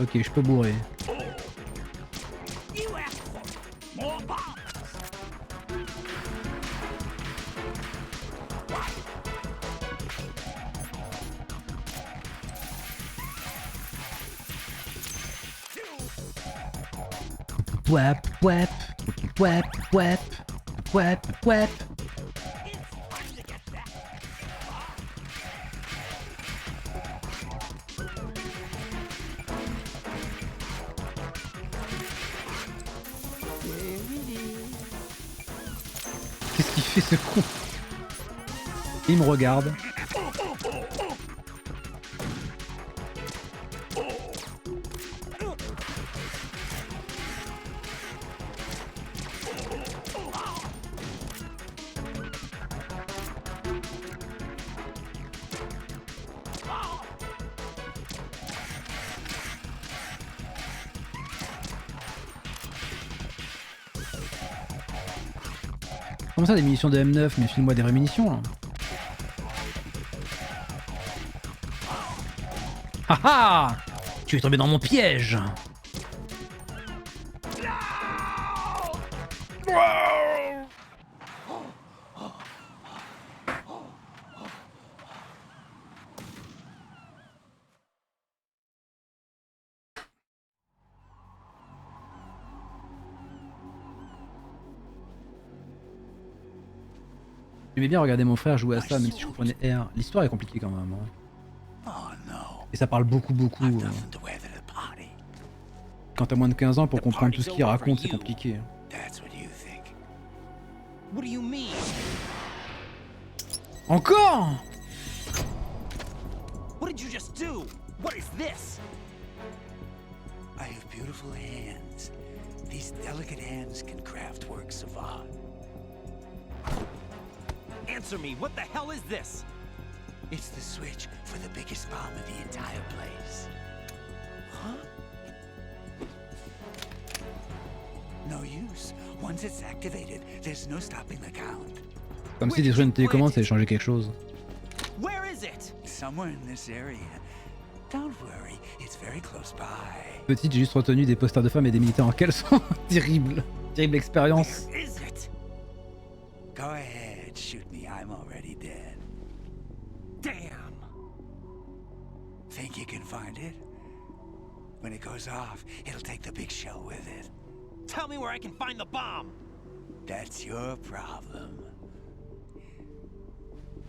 Ok, je peux bourrer. Wap, wap, wap, wap, wap, wap. Qu'est-ce qu'il fait ce con? Il me regarde. Comment ça des munitions de M9? Mais file-moi des vraies munitions là. Haha! Tu es tombé dans mon piège! J'aimais bien regarder mon frère jouer à ça, même si je comprenais R. L'histoire est compliquée quand même. Hein. Et ça parle beaucoup. Quand t'as moins de 15 ans, pour The comprendre tout ce party's qu'il over for raconte, c'est you. compliqué. That's what you think. What do you mean? Encore? What did you just do? What is this? I have beautiful hands. These delicate hands can craft works of art. Answer me, what the hell is this? It's the switch for the biggest bomb in the entire place. Huh? No use. Once it's activated, there's no stopping the count. Comme si détruire une télécommande, ça allait changer quelque chose. Where is it? Somewhere in this area. Don't worry, it's very close by. Petite, j'ai juste retenu des posters de femmes et des militaires en caleçon. Terrible. Terrible expérience. Where is it? Go ahead, shoot me. I'm already dead. Damn. Think you can find it? When it goes off, it'll take the big show with it. Tell me where I can find the bomb. That's your problem.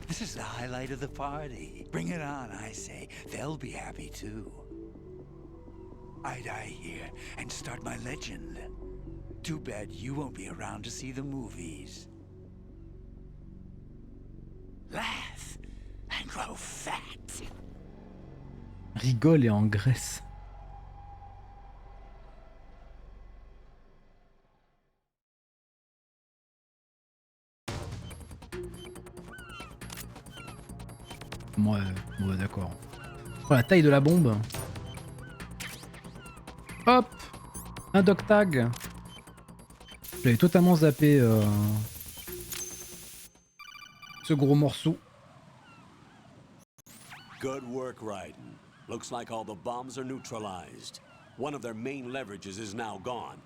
This is the highlight of the party. Bring it on, I say. They'll be happy too. I die here and start my legend. Too bad you won't be around to see the movies. Laugh and grow fat. Rigole et engraisse. Ouais, d'accord. Oh, la taille de la bombe. Hop, un dog tag. J'avais totalement zappé ce gros morceau. Good work, Raiden. Looks like all the bombs are neutralized. One of their main leverages is now gone.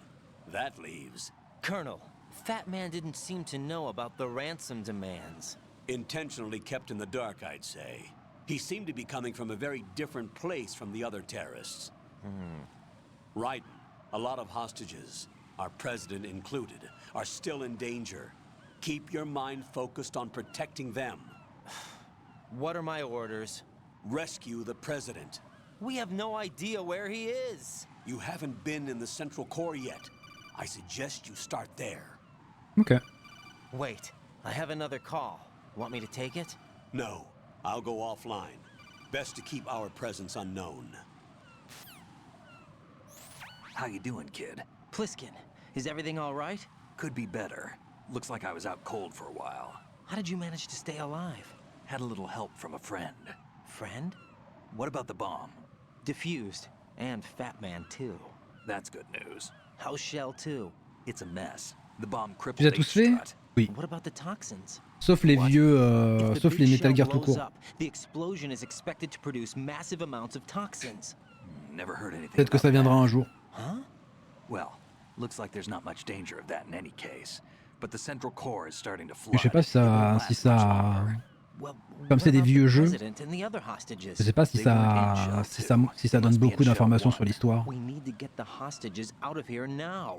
That leaves... Colonel, Fat Man didn't seem to know about the ransom demands. Intentionally kept in the dark, I'd say. He seemed to be coming from a very different place from the other terrorists. Raiden, a lot of hostages, our president included, are still in danger. Keep your mind focused on protecting them. What are my orders? Rescue the president. We have no idea where he is. You haven't been in the Central Core yet. I suggest you start there. Ok. Wait, I have another call. Want me to take it? No, I'll go offline. Best to keep our presence unknown. How you doing, kid? Pliskin, is everything all right? Could be better. Looks like I was out cold for a while. How did you manage to stay alive? Had a little help from a friend. Friend? What about the bomb? Diffused. And Fat Man, too. That's good news. How's Shell, too? It's a mess. The bomb Tu crippled les as tous fait? Strut. Oui. What about the toxins? Sauf les vieux, If the sauf les big Metal shell Gear tout blows court. up, the explosion is expected to produce massive amounts of toxins. Never heard anything Peut-être que about ça viendra that. un jour. Huh? Well, looks like there's not much danger of that in any case. But the central core is starting to flood. Mais je sais pas si It won't ça, last si much ça, longer. Well, comme c'est what des about vieux the jeux, president and the other hostages? je sais pas si They weren't in ça, Shell si 2. ça, si ça They donne must be in beaucoup Shell d'informations 1. sur l'histoire. We need to get the hostages out of here now.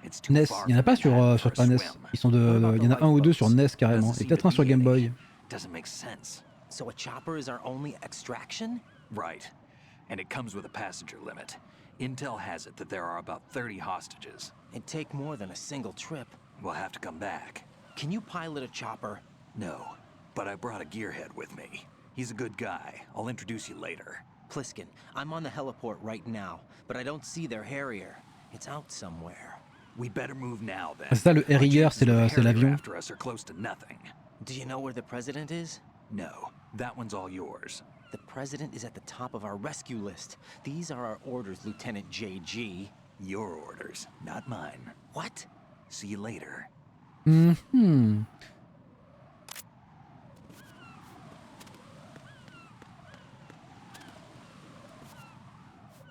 It's too NES, far il y en a from pas sur, Manhattan sur for pas a NES. swim. Ils sont de, il y en a un ou deux sur NES carrément, et peut-être un sur Game Boy. Doesn't make sense. So a chopper is our only extraction? Right. And it comes with a passenger limit. Intel has it that there are about 30 hostages. It'd take more than a single trip. We'll have to come back. Can you pilot a chopper? No, but I brought a gearhead with me. He's a good guy. I'll introduce you later. Pliskin, I'm on the heliport right now, but I don't see their Harrier. It's out somewhere. We better move now then. C'est ça, le Our Harrier, chances c'est of a Harrier l'avion. after us are close to nothing. Do you know where the president is? No, that one's all yours. The president is at the top of our rescue list. These are our orders, Lieutenant JG. Your orders, not mine. What? See you later. Mhm.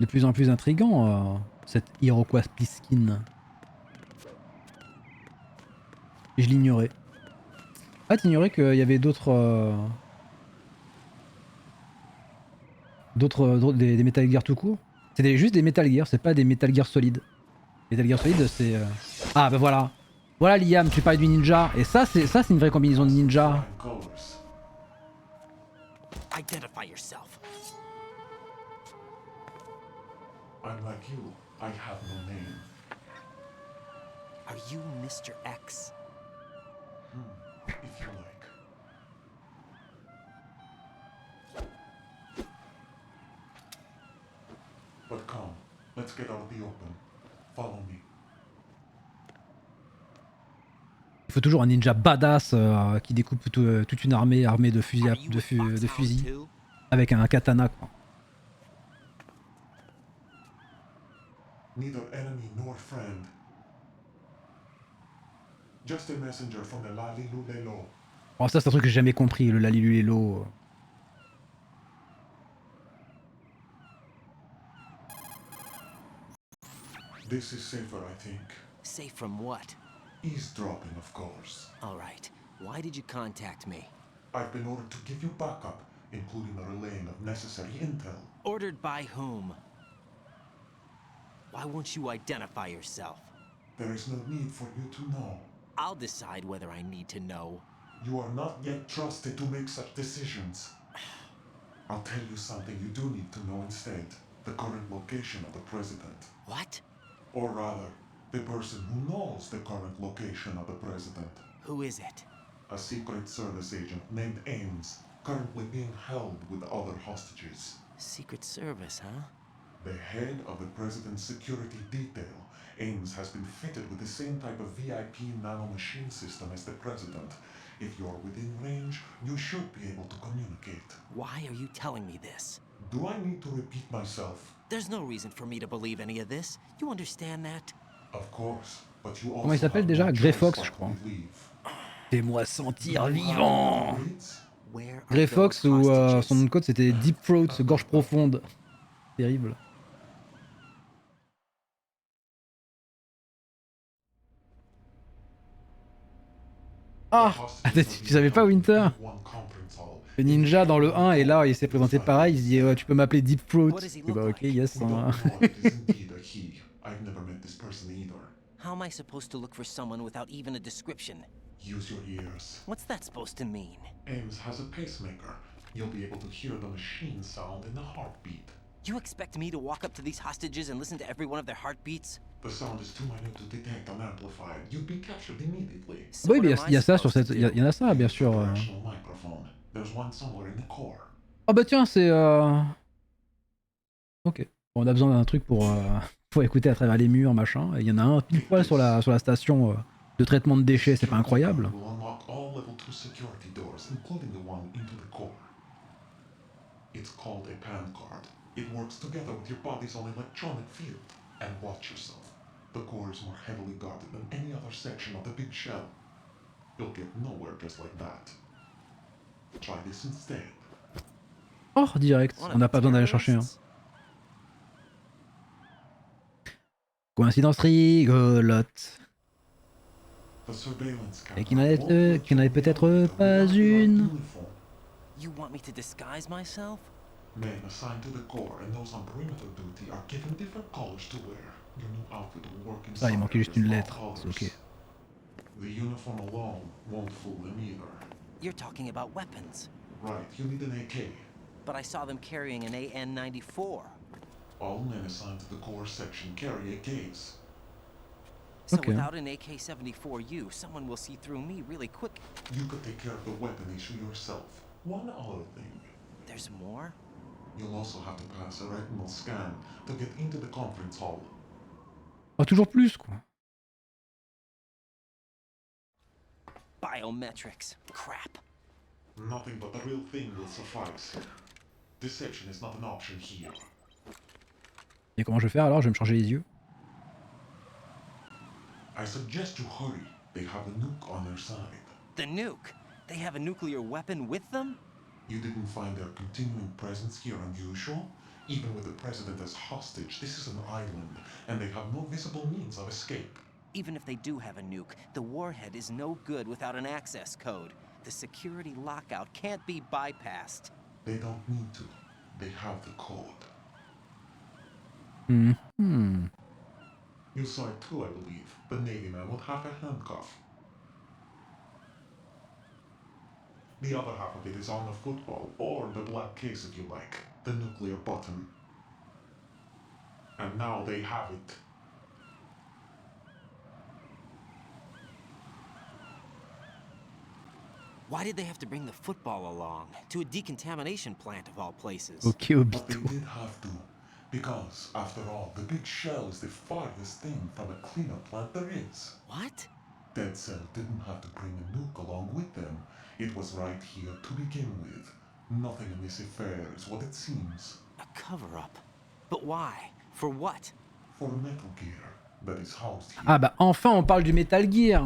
De plus en plus intriguant, cette Iroquois Pliskin. Je l'ignorais. Ah, t'ignorais qu'il y avait d'autres... des Metal Gear tout court? C'est juste des Metal Gear, c'est pas des Metal Gear solides. Metal Gear solide, c'est... Ah bah voilà. Voilà Liam, tu parlais du ninja. Et ça c'est une vraie combinaison de ninja. Identify yourself. I'm like you. I have no name. Are you Mr. X? If you like. But come, let's get out of the open. Follow me. Il faut toujours un ninja badass qui découpe toute une armée de fusils, de fusils avec un katana quoi. Neither enemy nor friend. Just a messenger from the Lalilulelo. Oh, ça c'est un truc que j'ai jamais compris, le Lalilulelo. This is safer, I think. Safe from what? Eavesdropping, of course. All right. Why did you contact me? I've been ordered to give you backup, including the relaying of necessary intel. Ordered by whom? Why won't you identify yourself? There is no need for you to know. I'll decide whether I need to know. You are not yet trusted to make such decisions. I'll tell you something you do need to know instead. The current location of the president. What? Or rather, the person who knows the current location of the president. Who is it? A Secret Service agent named Ames, currently being held with other hostages. Secret Service, huh? The head of the president's security detail, Ames has been fitted with the same type of VIP nanomachine system as the president. If you're within range, you should be able to communicate. Why are you telling me this? Do I need to repeat myself? There's no reason for me to believe any of this. You understand that? Of course, but you also Comment il s'appelle déjà? Grey Fox, je crois. Fais-moi sentir vivant. Grey Fox ou son nom de code c'était Deep Throat, gorge profonde. Terrible. Ah, tu savais pas Winter? Le ninja dans le 1 et là il s'est présenté pareil, il se dit tu peux m'appeler Deep Throat. Et bah ok yes. How am I supposed to look for someone without even a description? Use your ears. What's that supposed to mean? Ames has a pacemaker. You'll be able to hear the machine sound in the heartbeat. You expect me to walk up to these hostages and listen to every one of their heartbeats? The sound is too minute to detect and amplify. You'd be captured immediately. Oui, il y a ça sur cette, il y en a ça bien sûr. There's one somewhere in the core. Ah bah tiens c'est. Ok. Bon, on a besoin d'un truc pour écouter à travers les murs machin. Il y en a un pile poil sur la station de traitement de déchets, c'est pas incroyable. Will unlock all level 2 security doors, including the one into the core. It's called a PAN card. It works together with your body's own electronic field. And watch yourself. The core is more heavily guarded than any other section of the big shell. You'll get nowhere just like that. Try this instead. Oh, direct. On n'a pas besoin d'aller chercher. Hein. Coïncidence rigolote. Et qui n'en est peut-être pas une. You want me to disguise myself? Men assigned to the core and those on perimeter duty are given different colors to wear. Your new outfit will work inside. Ah, il manquait juste une lettre. C'est ok. The uniform alone won't fool them either. You're talking about weapons. Right, you need an AK. But I saw them carrying an AN-94. All men assigned to the core section carry AKs. So without an AK-74U, someone will see through me really quick. You could take care of the weapon issue yourself. One other thing. There's more? You'll also have to pass a retinal scan to get into the conference hall. Ah, toujours plus quoi. Biometrics. Crap. Nothing but the real thing will suffice. Deception is not an option here. Et comment je vais faire alors? Je vais me changer les yeux. I suggest you hurry. They have a nuke on their side. The nuke? They have a nuclear weapon with them? You didn't find their continuing presence here unusual? Even with the president as hostage, this is an island, and they have no visible means of escape. Even if they do have a nuke, the warhead is no good without an access code. The security lockout can't be bypassed. They don't need to. They have the code. Hmm. You saw it too, I believe. The Navy man with half a handcuff. The other half of it is on the football, or the black case if you like. The nuclear button. and now they have it. Why did they have to bring the football along? To a decontamination plant of all places. Ok, But they Obito. did have to, because, after all, the big shell is the farthest thing from a cleanup plant there is. What? Dead Cell didn't have to bring a nuke along with them. It was right here to begin with. Nothing in this affair is what it seems. A cover-up? But why? For what? For Metal Gear that is housed here. Ah bah enfin on parle du Metal Gear.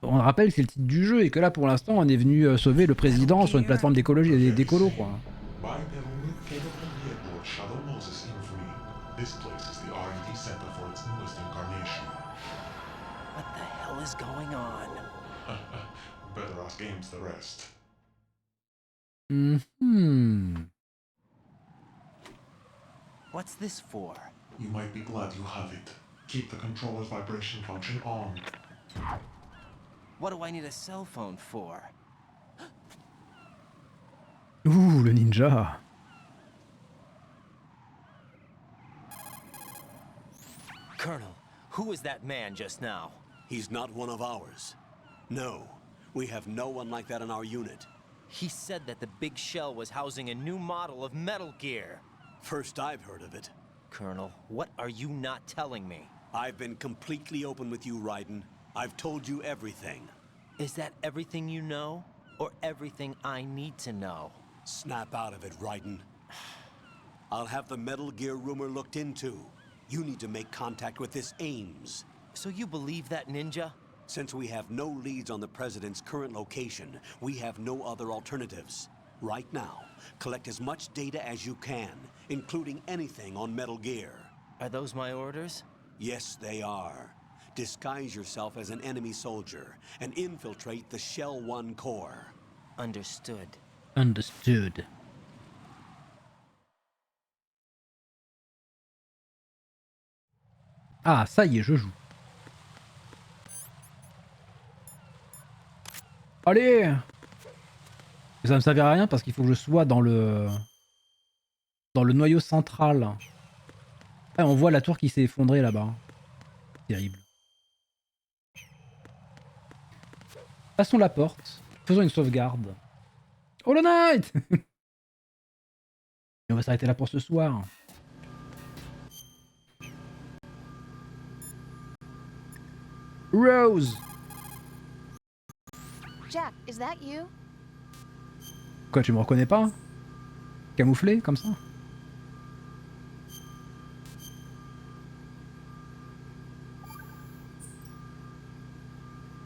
On rappelle que c'est le titre du jeu et que là pour l'instant on est venu sauver le président sur une plateforme d'écolo quoi. This place is the R&D center for its newest incarnation. What the hell is going on? Better ask Ames the rest. What's this for? You might be glad you have it. Keep the controller's vibration function on. What do I need a cell phone for? Ouh, le ninja. Colonel, who was that man just now? He's not one of ours. No, we have no one like that in our unit. He said that the big shell was housing a new model of Metal Gear. First I've heard of it. Colonel, what are you not telling me? I've been completely open with you, Raiden. I've told you everything. Is that everything you know? Or everything I need to know? Snap out of it, Raiden. I'll have the Metal Gear rumor looked into. You need to make contact with this Ames. So you believe that ninja? Since we have no leads on the President's current location, we have no other alternatives. Right now, collect as much data as you can, including anything on Metal Gear. Are those my orders? Yes, they are. Disguise yourself as an enemy soldier and infiltrate the Shell 1 core. Understood. Understood. Ah, ça y est, je joue. Allez! Mais ça me servira à rien parce qu'il faut que je sois dans le noyau central. Ah, on voit la tour qui s'est effondrée là-bas. Terrible. Passons la porte. Faisons une sauvegarde. Hollow Knight! Et on va s'arrêter là pour ce soir. Rose! Jack, is that you? Quoi, tu me reconnais pas? Camouflé, comme ça?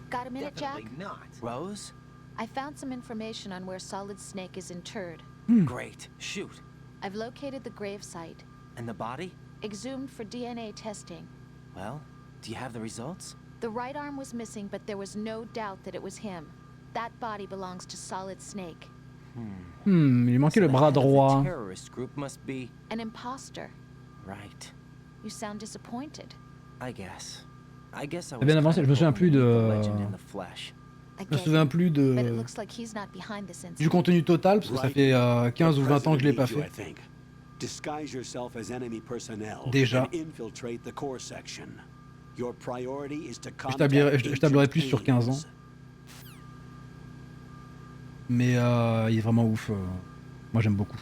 Got a minute, Jack? Definitely not. Rose? I found some information on where Solid Snake is interred. Great. Shoot. I've located the grave site. And the body? Exhumed for DNA testing. Well, do you have the results? The right arm was missing, but there was no doubt that it was him. That body belongs to Solid Snake. Il lui manquait le bras droit. The terrorist group must be An imposter. right. You sound disappointed. I guess. I guess I T'as was bien avancé, kind je me of souviens hoping plus to meet de... the legend in the flesh. I Je me get souviens you, plus but it de... looks like he's not behind this incident. du contenu total, parce que ça fait 15 ou 20 ans que je l'ai pas fait. Disguise yourself as enemy personnel Déjà. and infiltrate the core section. Your priority is to Je tablerai plus sur 15 ans. Mais il est vraiment ouf. Moi j'aime beaucoup.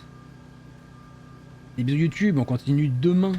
Les bisous YouTube, on continue demain.